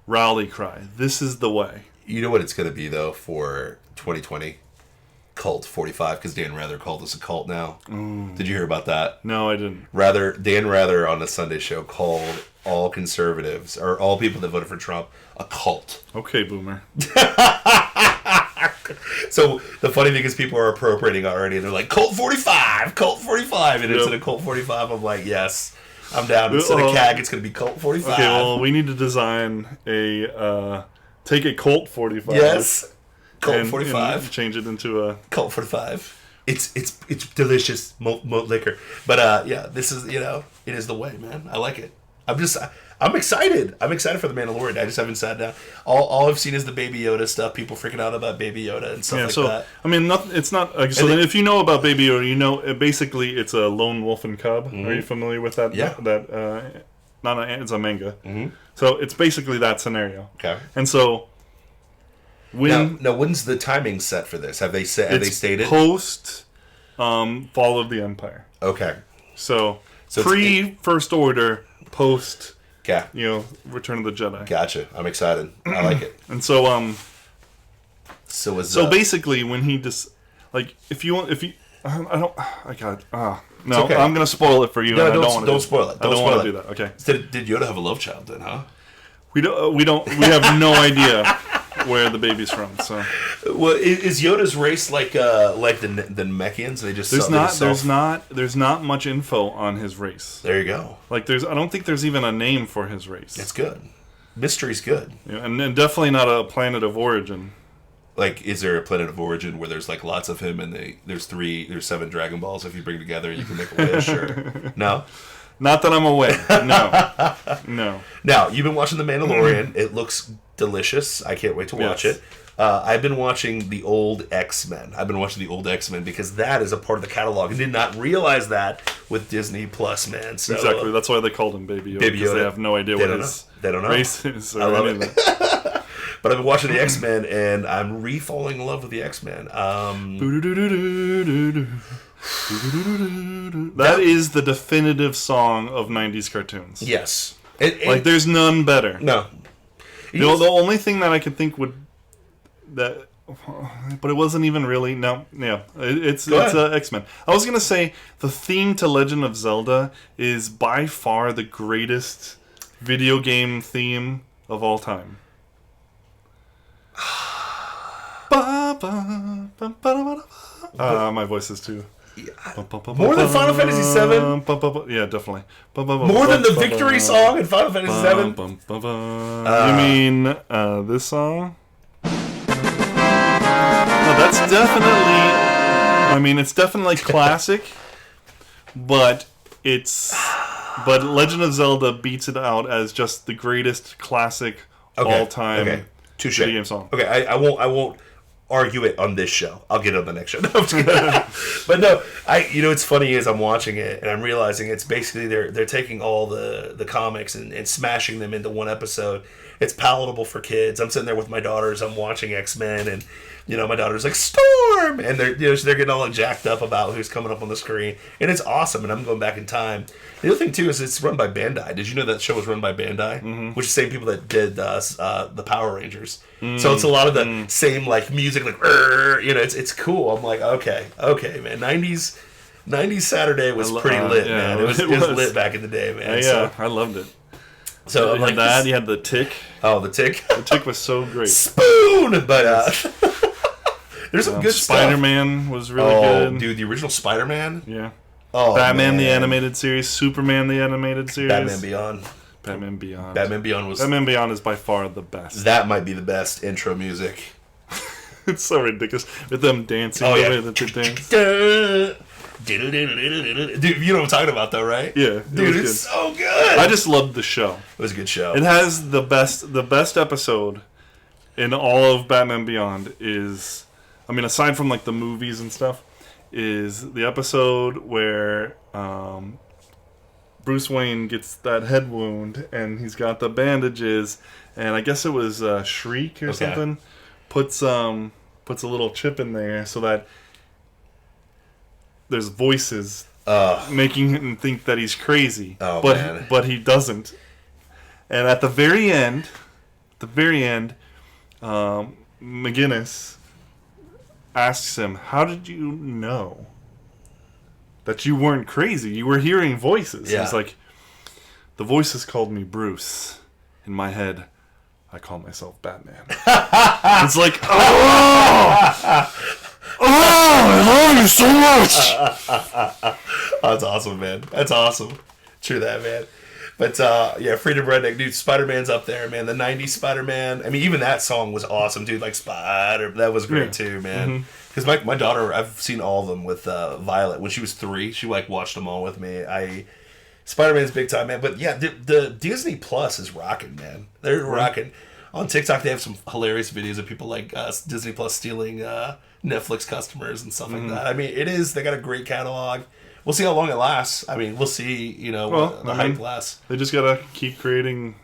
rally cry. This is the way. You know what it's going to be, though, for 2020? Cult 45, because Dan Rather called us a cult now. Did you hear about that? No, I didn't. Dan Rather on the Sunday show called all conservatives, or all people that voted for Trump, a cult. Okay, boomer. So the funny thing is people are appropriating already, and they're like, Cult 45! Cult 45! And instead of Cult 45, I'm like, yes, I'm down. Instead of CAG, it's going to be Cult 45. Okay, well, we need to design take a Colt 45. Yes. Colt 45. And change it into a... Colt 45. It's delicious malt liquor. But, this is, it is the way, man. I like it. I'm excited. I'm excited for The Mandalorian. I just haven't sat down. All I've seen is the Baby Yoda stuff. People freaking out about Baby Yoda and stuff that. I mean, it's not... then if you know about Baby Yoda, basically it's a lone wolf and cub. Mm-hmm. Are you familiar with that? Yeah. It's a manga. Mm-hmm. So it's basically that scenario. Okay. And so... Now, when's the timing set for this? Have they stated? Post Fall of the Empire. Okay. So pre-First Order, post... Yeah. Return of the Jedi. Gotcha. I'm excited. I like it. And so So basically, when he just if you no, okay. I'm gonna spoil it for you. No, don't spoil it. I don't want to do that. Okay. Did Yoda have a love child then? Huh? We have no idea where the baby's from. So, well, is Yoda's race like the Namekians? They just there's not much info on his race. There you go. I don't think there's even a name for his race. That's good. Mystery's good. And definitely not a planet of origin. Is there a planet of origin where there's lots of him and there's 7 Dragon Balls if you bring together you can make a wish? Or no? Not that I'm aware. No. Now, you've been watching The Mandalorian. It looks delicious. I can't wait to watch it. I've been watching the old Xmen. Because that is a part of the catalog. I did not realize that with Disney Plus, man. So, exactly. That's why they called him Baby Yoda. Because they have no idea what his race is. I love it. But I've been watching the X-Men, and I'm re-falling in love with the X-Men. That is the definitive song of 90s cartoons. Yes. There's none better. No. The only thing that I could think but it wasn't even really. No, yeah, it's X-Men. I was gonna say the theme to Legend of Zelda is by far the greatest video game theme of all time. My voice is too. More than Final Fantasy VII? Yeah, definitely. More than the victory song in Final Fantasy VII? You mean this song? No, that's definitely... I mean, it's definitely classic, but Legend of Zelda beats it out as just the greatest classic all-time video game song. Okay, I won't argue it on this show. I'll get it on the next show. No, I'm just kidding. But no, what's funny is I'm watching it and I'm realizing it's basically they're taking all the comics and smashing them into one episode. It's palatable for kids. I'm sitting there with my daughters. I'm watching X-Men, and my daughter's like, Storm, and they're getting all jacked up about who's coming up on the screen, and it's awesome. And I'm going back in time. The other thing too is it's run by Bandai. Did you know that show was run by Bandai? Mm-hmm. Which is the same people that did the Power Rangers. Mm-hmm. So it's a lot of the same music, it's cool. I'm like, okay, man. 90s Saturday was pretty lit, man. It was lit back in the day, man. Yeah, I loved it. So you had that. You had the Tick. Oh, the Tick. The Tick was so great. Spoon, but there's some good stuff. Spider-Man was really good. Oh, dude, the original Spider-Man. Yeah. Oh, Batman the animated series, Superman the animated series, Batman Beyond. Batman Beyond is by far the best. That might be the best intro music. It's so ridiculous with them dancing. Oh, yeah. The way that they dance. Dude, you know what I'm talking about, though, right? Yeah, dude, it's so good. I just loved the show. It was a good show. It has the best episode in all of Batman Beyond is, I mean, aside from the movies and stuff, is the episode where Bruce Wayne gets that head wound and he's got the bandages, and I guess it was Shriek or something puts a little chip in there so that there's voices making him think that he's crazy, but he doesn't. And at the very end, McGinnis asks him, "How did you know that you weren't crazy? You were hearing voices." Yeah. He's like, "The voices called me Bruce. In my head, I call myself Batman." It's like, I love you so much. That's awesome, man. That's awesome. True that, man. But Freedom Redneck, dude. Spider-Man's up there, man. The '90s Spider-Man. I mean, even that song was awesome, dude. That was great too, man. Because my daughter, I've seen all of them with Violet when she was 3. She watched them all with me. Spider-Man's big time, man. But yeah, the Disney Plus is rocking, man. They're rocking. On TikTok, they have some hilarious videos of people like Disney Plus stealing Netflix customers and stuff like that. I mean, they got a great catalog. We'll see how long it lasts. I mean, we'll see, the hype lasts. They just gotta keep creating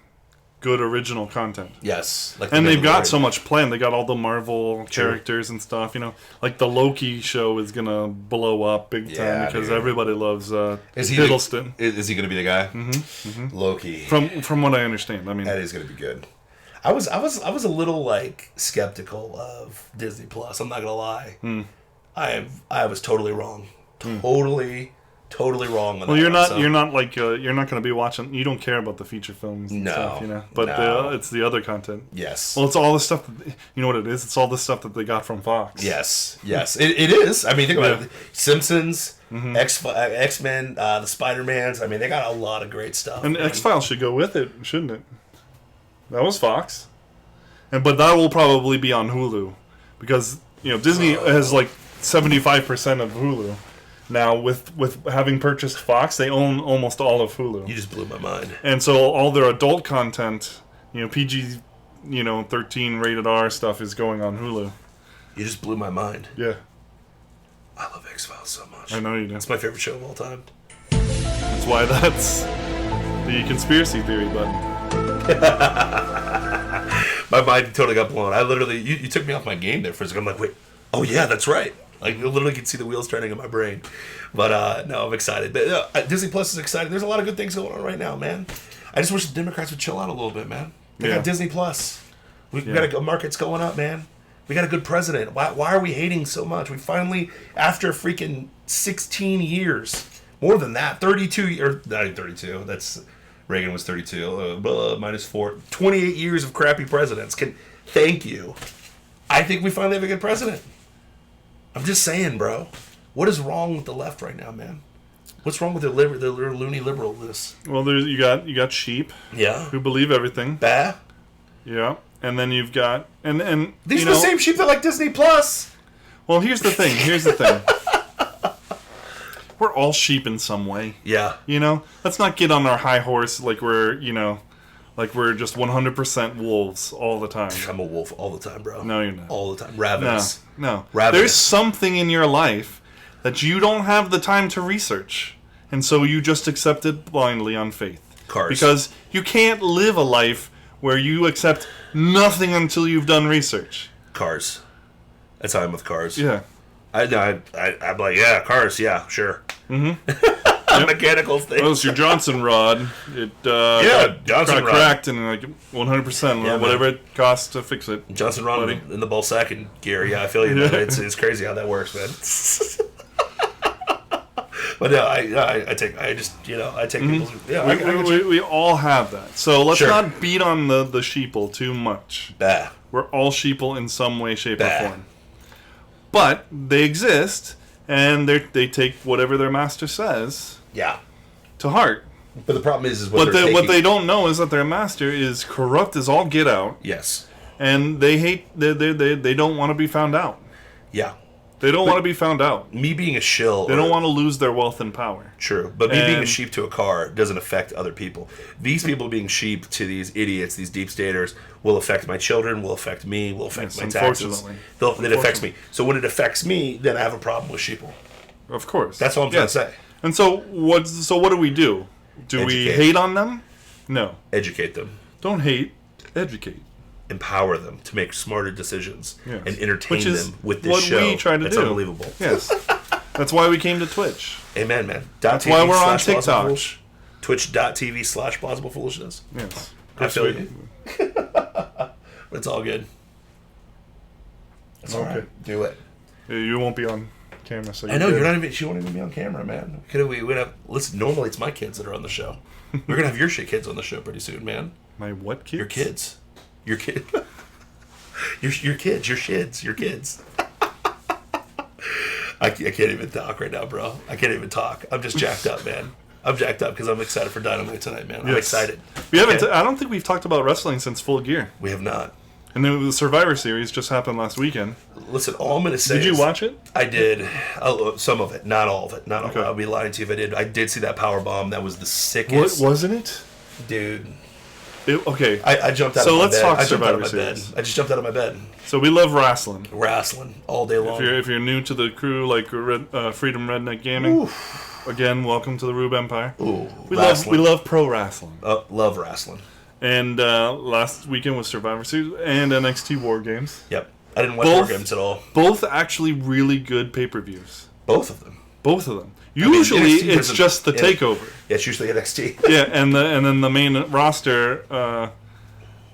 good original content. Yes. And they've got so much planned. They got all the Marvel characters and stuff, Like the Loki show is gonna blow up big time because everybody loves Hiddleston. Is he gonna be the guy? Mm-hmm. Loki. From what I understand. I mean, that is gonna be good. I was a little skeptical of Disney Plus. I'm not gonna lie. I was totally wrong. Totally wrong on that. Well, you're not you're not going to be watching. You don't care about the feature films and stuff, But it's the other content. Yes. Well, it's all the stuff. You know what it is? It's all the stuff that they got from Fox. Yes. It is. I mean, think about it. Simpsons, X-Men, the Spider-Mans. I mean, they got a lot of great stuff. And X-Files should go with it, shouldn't it? That was Fox. But that will probably be on Hulu because Disney has 75% of Hulu. Now, with having purchased Fox, they own almost all of Hulu. You just blew my mind. And so all their adult content, PG 13 rated R stuff is going on Hulu. You just blew my mind. Yeah. I love X-Files so much. I know you do. It's my favorite show of all time. That's why that's the conspiracy theory button. My mind totally got blown. I literally, you took me off my game there for a second. I'm like, wait, oh yeah, that's right. Like, you literally can see the wheels turning in my brain. But no, I'm excited. But, Disney Plus is exciting. There's a lot of good things going on right now, man. I just wish the Democrats would chill out a little bit, man. They got Disney Plus. We got a market's going up, man. We got a good president. Why are we hating so much? We finally, after freaking 16 years, more than that, 32, or not 32, that's, Reagan was 32, minus 4, 28 years of crappy presidents. Thank you. I think we finally have a good president. I'm just saying, bro. What is wrong with the left right now, man? What's wrong with the loony liberalness? Well, you got sheep. Yeah. Who believe everything. Bah. Yeah. And then you've got and these are the same sheep that like Disney Plus. Well, here's the thing. We're all sheep in some way. Yeah. Let's not get on our high horse like we're just 100% wolves all the time. I'm a wolf all the time, bro. No, you're not. All the time. Ravenous. No. Ravenous. There's something in your life that you don't have the time to research. And so you just accept it blindly on faith. Cars. Because you can't live a life where you accept nothing until you've done research. Cars. That's how I'm with cars. Yeah. I'm like, yeah, cars, yeah, sure. Mm-hmm. Mechanical things. Well, it's your Johnson rod. It Johnson rod cracked and 100%, whatever it costs to fix it. Johnson rod in the ball sack and gear. Yeah, I feel you. Man. It's crazy how that works, man. But no, I take people's. Yeah, we all have that. So let's not beat on the sheeple too much. Bah. We're all sheeple in some way, shape, or form. But they exist, and they take whatever their master says. Yeah. To heart. But the problem is what they don't know is that their master is corrupt as all get out. Yes. And they hate. They don't want to be found out. Yeah. They don't want to be found out. Me being a shill. They don't want to lose their wealth and power. True. But me being a sheep to a car doesn't affect other people. These people being sheep to these idiots, these deep staters, will affect my children, will affect me, will affect my taxes. It affects me. So when it affects me, then I have a problem with sheeple. Of course. That's all I'm trying to say. And so what do we do? Do we hate on them? No. Educate them. Don't hate. Educate. Empower them to make smarter decisions and entertain them with this what show. We try to That's do. Unbelievable. Yes. That's why we came to Twitch. Amen, man. That's why we're on TikTok. Twitch.tv/plausible foolishness. Yes. I feel you. But it's all good. It's all right. Do it. You won't be on camera, so I know you're not even. She won't even be on camera, man. We have. Listen. Normally, it's my kids that are on the show. We're gonna have your shit kids on the show pretty soon, man. My what kids? Your kids. Your kid. your kids. Your shids. Your kids. I can't even talk right now, bro. I can't even talk. I'm just jacked up, man. I'm jacked up because I'm excited for Dynamite tonight, man. I'm excited. We haven't. I don't think we've talked about wrestling since Full Gear. We have not. And then the Survivor Series just happened last weekend. Listen, all I'm going to say Did you watch it? I did. Some of it. Not all of it. Not all of it. I'll be lying to you if I did. I did see that power bomb. That was the sickest. What, wasn't it? Dude. Okay. I jumped out of my bed. So let's talk Survivor Series. I just jumped out of my bed. So we love wrestling. Wrestling. All day long. If you're new to the crew, like Freedom Redneck Gaming, again, welcome to the Rube Empire. Ooh, we love pro wrestling. Love wrestling. And last weekend was Survivor Series and NXT War Games. Yep. I didn't watch War Games at all. Both actually really good pay-per-views. Both of them. Usually it's just the takeover. Yeah, it's usually NXT. Yeah, and then the main roster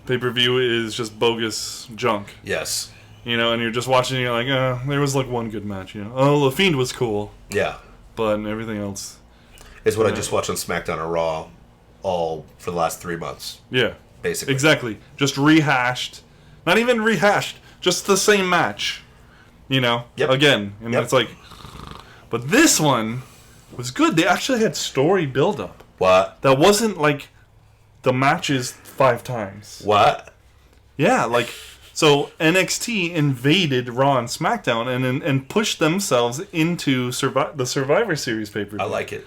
pay-per-view is just bogus junk. Yes. And you're just watching and you're like, there was like one good match, Oh, The Fiend was cool. Yeah. But everything else is what I just watched on SmackDown or Raw all for the last 3 months. Yeah. Basically. Exactly. Just rehashed. Not even rehashed. Just the same match. Yep. Again. And it's like... But this one was good. They actually had story build-up. What? That wasn't like the matches 5 times. What? Yeah, like... So NXT invaded Raw and SmackDown and pushed themselves into the Survivor Series pay-per-view. I like it.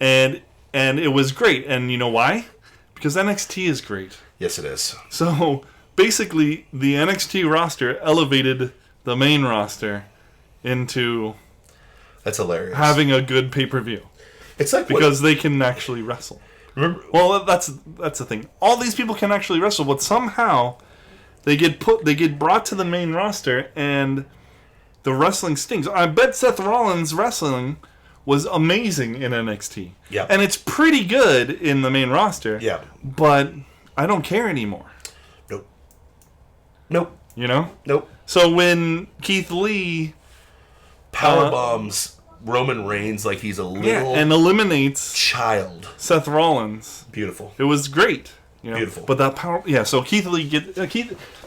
And it was great. And you know why? Because NXT is great. Yes, it is. So basically the NXT roster elevated the main roster into that's hilarious. Having a good pay-per-view. It's like because they can actually wrestle. Remember? Well, that's the thing. All these people can actually wrestle, but somehow they get brought to the main roster, and the wrestling stinks. I bet Seth Rollins' wrestling was amazing in NXT. Yeah. And it's pretty good in the main roster. Yeah. But I don't care anymore. Nope. You know? Nope. So when Keith Lee power bombs Roman Reigns like he's a little and eliminates child Seth Rollins. Beautiful. It was great. You know? Beautiful. But that power, so Keith Lee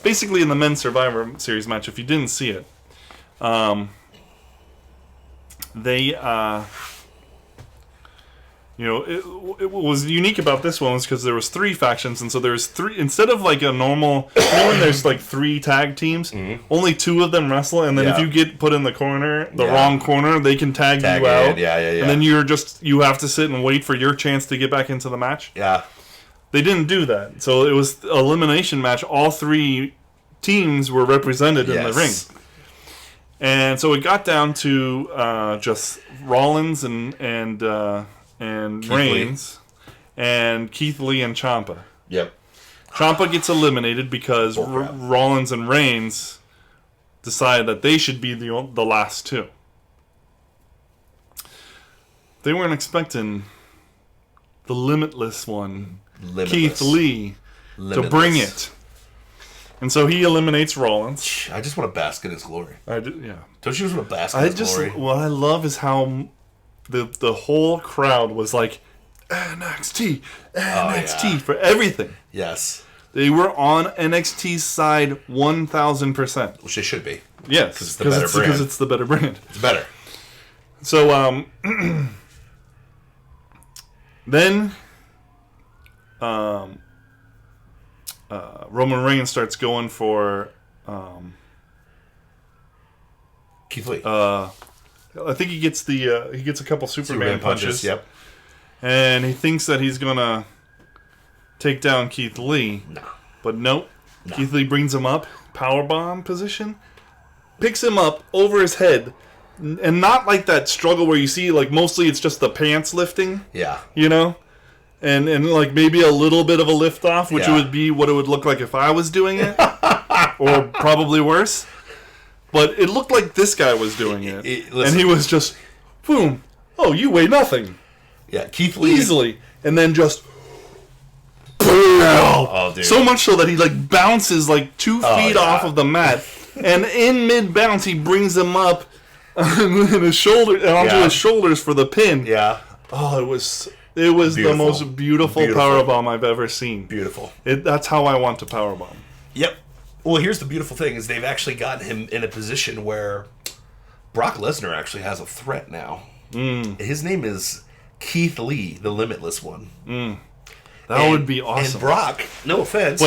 basically in the men's Survivor Series match. If you didn't see it, they it was unique about this one was because there was 3 factions, and so there's 3 instead of like a normal. When there's like 3 tag teams, only 2 of them wrestle, and then if you get put in the corner, the wrong corner, they can tag you out. And then you have to sit and wait for your chance to get back into the match. Yeah. They didn't do that, so it was an elimination match. All 3 teams were represented in the ring, and so it got down to just Rollins and Reigns and Keith Lee and Ciampa. Yep. Ciampa gets eliminated because Rollins and Reigns decide that they should be the last 2. They weren't expecting the limitless one, Keith Lee, to bring it. And so he eliminates Rollins. I just want to bask in his glory. I do, yeah. Don't you just want to bask in his glory? What I love is how the whole crowd was like, NXT for everything. Yes. They were on NXT's side 1,000%. Which they should be. Yes. Because it's the better brand. It's better. So, then Roman Reigns starts going for Keith Lee. I think he gets a couple Superman punches. Yep. And he thinks that he's gonna take down Keith Lee. No. But nope. No. Keith Lee brings him up, powerbomb position, picks him up over his head, and not like that struggle where you see like mostly it's just the pants lifting. Yeah. You know? And like maybe a little bit of a lift off, which would be what it would look like if I was doing it. Or probably worse. But it looked like this guy was doing it. And he was just, boom. Oh, you weigh nothing. Yeah, Keith Lee. Easily. And then just, boom. Oh, dude. So much so that he like bounces like 2 feet off of the mat. And in mid-bounce, he brings him up onto his shoulders for the pin. Yeah. Oh, it was the most beautiful powerbomb I've ever seen. Beautiful. That's how I want to powerbomb. Yep. Well, here's the beautiful thing is they've actually gotten him in a position where Brock Lesnar actually has a threat now. His name is Keith Lee, the Limitless One. That would be awesome. And Brock, no offense,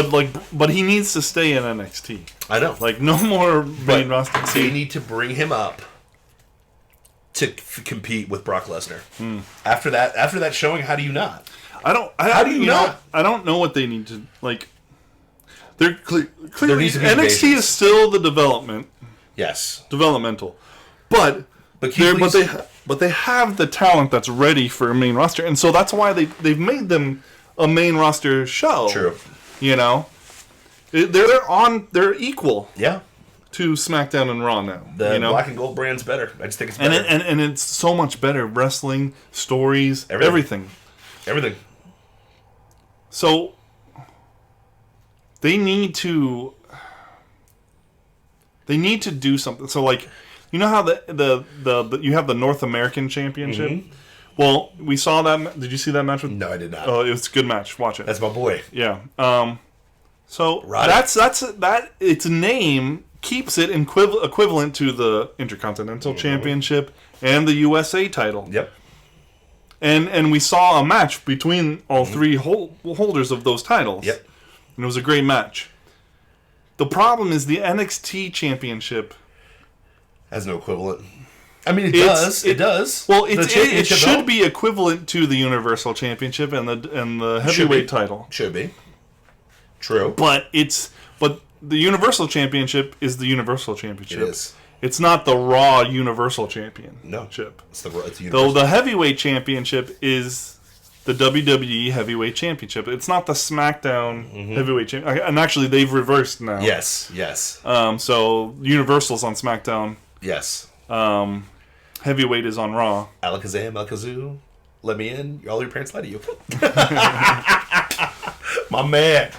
but he needs to stay in NXT. I know. Like no more main roster. They need to bring him up to compete with Brock Lesnar. After that showing, how do you not? How do you not? I don't know what they need to like. They're clearly NXT is still the development. Yes, developmental, but they have the talent that's ready for a main roster, and so that's why they've made them a main roster show. True, you know, they're equal. Yeah. To SmackDown and Raw now. The black and gold brand's better. I just think it's better. And it's so much better. Wrestling, stories, everything. So they need to do something. So like, you know how the you have the North American Championship? Mm-hmm. Well, we saw that. Did you see that match? No, I did not. Oh, it was a good match. Watch it. That's my boy. Yeah. So that's its name keeps it equivalent to the Intercontinental Championship and the USA title. Yep. And we saw a match between all 3 holders of those titles. Yep. And it was a great match. The problem is the NXT Championship has no equivalent. I mean, it does. Well, it should be equivalent to the Universal Championship and the heavyweight title. Should be. True. But it's But the Universal Championship is the Universal Championship. It is. It's not the Raw Universal Championship. No. It's the Universal. Though the Heavyweight Championship is the WWE Heavyweight Championship. It's not the SmackDown Heavyweight Championship. And actually, they've reversed now. Yes. So Universal's on SmackDown. Yes. Heavyweight is on Raw. Alakazam, Alakazoo, let me in. All your parents lie to you. My man.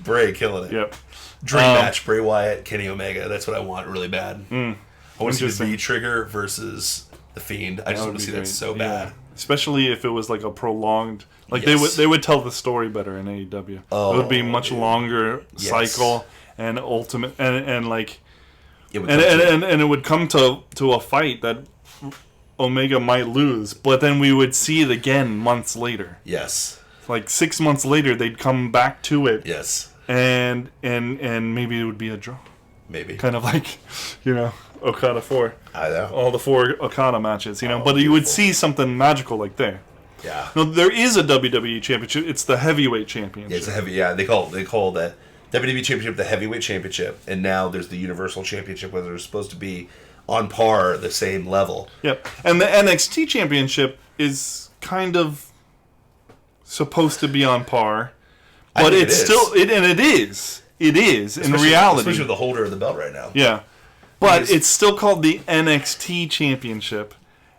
Bray killing it. Yep. Dream match, Bray Wyatt, Kenny Omega. That's what I want really bad. I want to see the V-Trigger versus The Fiend. I just want to see that so bad. Yeah. Especially if it was like a prolonged... Like they would tell the story better in AEW. It would be much longer cycle and ultimate... And like... And it would come to a fight that Omega might lose, but then we would see it again months later. Yes. Like 6 months later, they'd come back to it. Yes. And maybe it would be a draw. Maybe. Kind of like, Okada 4. I know. All the 4 Okada matches, but beautiful. You would see something magical like there. Yeah. No, there is a WWE Championship. It's the Heavyweight Championship. Yeah, it's a heavy. Yeah, they call that WWE Championship the Heavyweight Championship, and now there's the Universal Championship, where they're supposed to be on par, the same level. Yep. And the NXT Championship is kind of supposed to be on par, but it's still it is in reality, especially with the holder of the belt right now. Yeah. But it's still called the NXT Championship.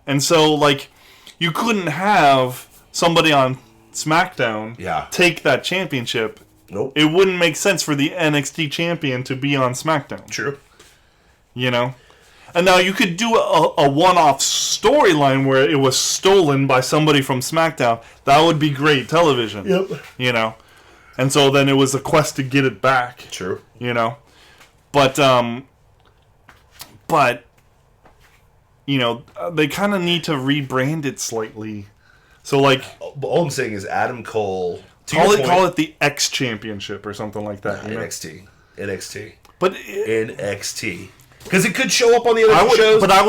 And so like you couldn't have somebody on SmackDown take that championship. Nope. It wouldn't make sense for the NXT champion to be on SmackDown. True. And now you could do a one-off storyline where it was stolen by somebody from SmackDown. That would be great television. Yep. And so then it was a quest to get it back. True. But they kind of need to rebrand it slightly. So like, all I'm saying is Adam Cole. Call it the X Championship or something like that. NXT. But NXT. Because it could show up on the other shows. But I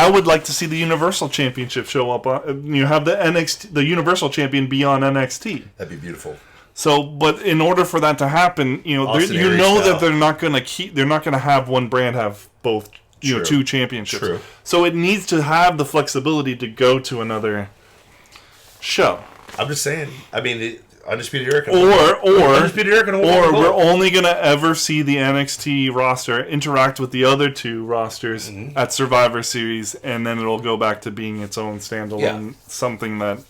would like to see the Universal Championship show up. Have the Universal Champion be on NXT. That'd be beautiful. So, but in order for that to happen, that they're not going to have one brand have both, two championships. True. So it needs to have the flexibility to go to another show. I'm just saying. I mean, the Undisputed Era or we're only going to ever see the NXT roster interact with the other two rosters at Survivor Series, and then it'll go back to being its own standalone something that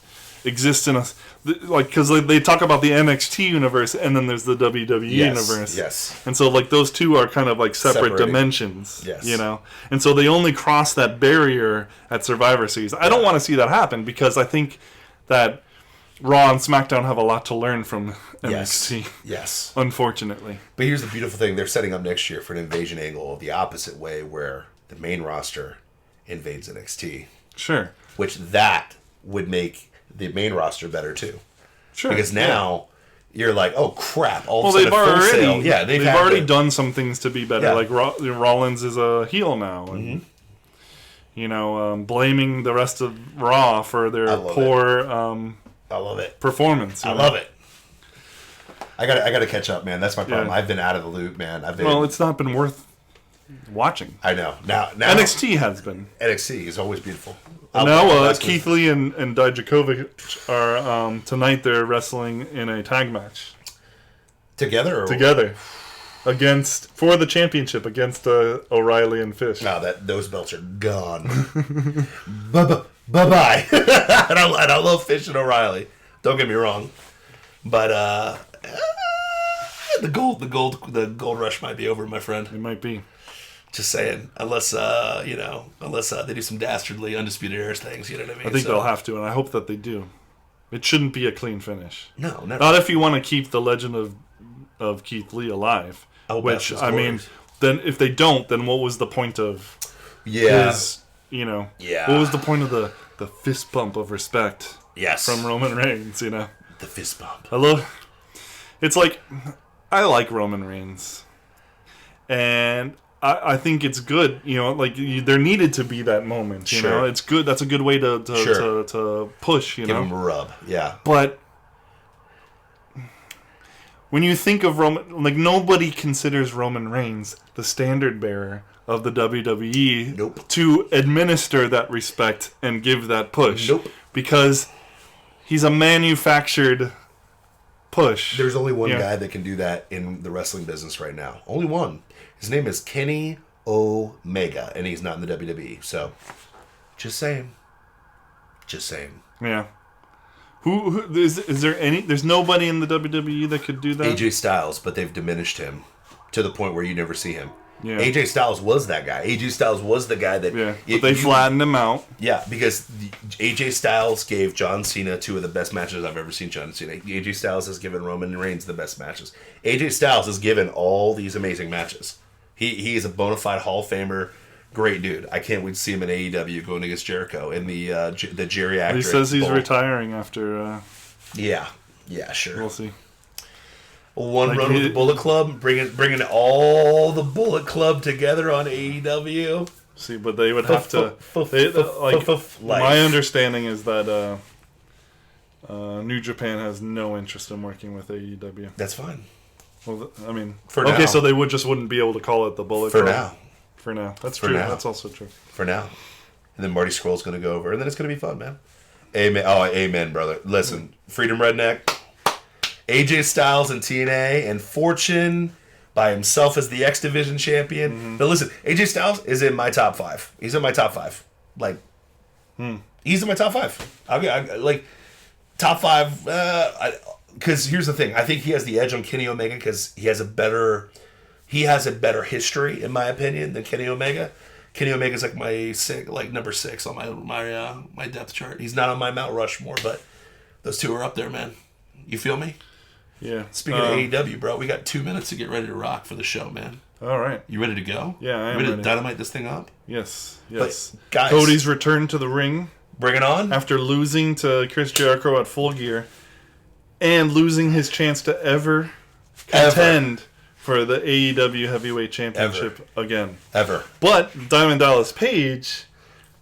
exists in because they talk about the NXT universe, and then there's the WWE universe. Yes. And so like those two are kind of like separate dimensions. Yes. And so they only cross that barrier at Survivor Series. I don't want to see that happen because I think that Raw and SmackDown have a lot to learn from NXT. Yes. Unfortunately. But here's the beautiful thing. They're setting up next year for an invasion angle the opposite way, where the main roster invades NXT. Sure. Which that would make the main roster better too. Sure. Because now you're like, oh crap, all of a sudden Full Sail. Yeah, they've already done some things to be better. Yeah. Like Rollins is a heel now. And, blaming the rest of Raw for their poor... I love it. Performance. I love it. I got to catch up, man. That's my problem. I've been out of the loop, man. Well, it's not been worth watching. I know. Now NXT has been. NXT is always beautiful. Keith Lee and Dijakovic are tonight. They're wrestling in a tag match together. For the championship against O'Reilly and Fish. No, those belts are gone. Bye-bye. and I love Fish and O'Reilly. Don't get me wrong, but the gold rush might be over, my friend. It might be. Just saying, unless they do some dastardly Undisputed Era things, you know what I mean? I think they'll have to, and I hope that they do. It shouldn't be a clean finish. No, never. Not if you want to keep the legend of Keith Lee alive. Which I mean, then if they don't, then what was the point of his? What was the point of the fist bump of respect? Yes. From Roman Reigns, The fist bump. It's like, I like Roman Reigns. And I think it's good, there needed to be that moment, you know? It's good. That's a good way to push, Give him a rub, yeah. But when you think of Roman, like nobody considers Roman Reigns the standard bearer of the WWE to administer that respect and give that push. Because he's a manufactured push. There's only one guy that can do that in the wrestling business right now. Only one. His name is Kenny Omega, and he's not in the WWE. So, just saying. Yeah. Who is there any? There's nobody in the WWE that could do that. AJ Styles, but they've diminished him to the point where you never see him. Yeah. AJ Styles was that guy. AJ Styles was the guy that. Yeah. But they flattened him out. Yeah, because AJ Styles gave John Cena two of the best matches I've ever seen John Cena. AJ Styles has given Roman Reigns the best matches. AJ Styles has given all these amazing matches. He is a bona fide Hall of Famer. Great dude. I can't wait to see him in AEW going against Jericho in the geriatric. He says he's retiring after. Yeah, sure. We'll see. One run with the Bullet Club, bringing all the Bullet Club together on AEW. See, but they would have to. My understanding is that New Japan has no interest in working with AEW. That's fine. Well, I mean, for now. So they wouldn't be able to call it the Bullet Club. For now. That's true. That's also true. For now. And then Marty Scurll's going to go over. And then it's going to be fun, man. Amen. Oh, amen, brother. Listen, Freedom Redneck, AJ Styles and TNA, and Fortune by himself as the X Division champion. Mm-hmm. But listen, AJ Styles is in my top 5. He's in my top 5. He's in my top 5. Like, top 5. Because here's the thing. I think he has the edge on Kenny Omega because he has a better history, in my opinion, than Kenny Omega. Kenny Omega's like number 6 on my depth chart. He's not on my Mount Rushmore, but those two are up there, man. You feel me? Yeah. Speaking of AEW, bro, we got 2 minutes to get ready to rock for the show, man. All right. You ready to go? Yeah, I am ready. To dynamite this thing up? Yes. But, guys, Cody's return to the ring. Bring it on. After losing to Chris Jericho at Full Gear and losing his chance to ever contend for the AEW Heavyweight Championship again. Ever. But Diamond Dallas Page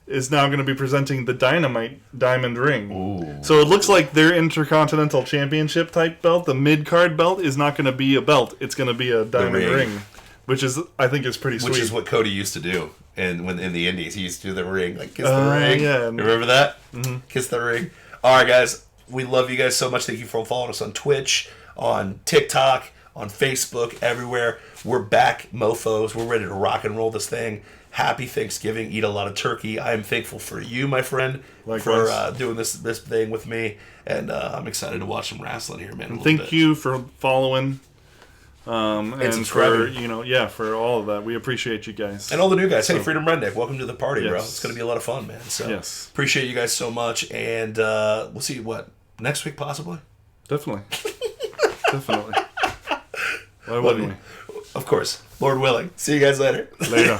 is now going to be presenting the Dynamite Diamond Ring. Ooh. So it looks like their Intercontinental Championship type belt, the mid-card belt, is not going to be a belt. It's going to be a diamond ring. Which I think is pretty sweet. Which is what Cody used to do. And when in the Indies, he used to do the ring. Like, kiss the ring. Yeah. Remember that? Mm-hmm. Kiss the ring. All right, guys. We love you guys so much. Thank you for following us on Twitch, on TikTok, on Facebook, everywhere. We're back, mofos. We're ready to rock and roll this thing. Happy Thanksgiving. Eat a lot of turkey. I am thankful for you, my friend, for doing this thing with me. And I'm excited to watch some wrestling here, man. Thank you for following. And for for all of that, we appreciate you guys and all the new guys. Hey, Freedom Redneck, welcome to the party, bro. It's going to be a lot of fun, man. So appreciate you guys so much, and we'll see you next week, possibly. Definitely. Why wouldn't we? Of course, Lord willing. See you guys later. Later.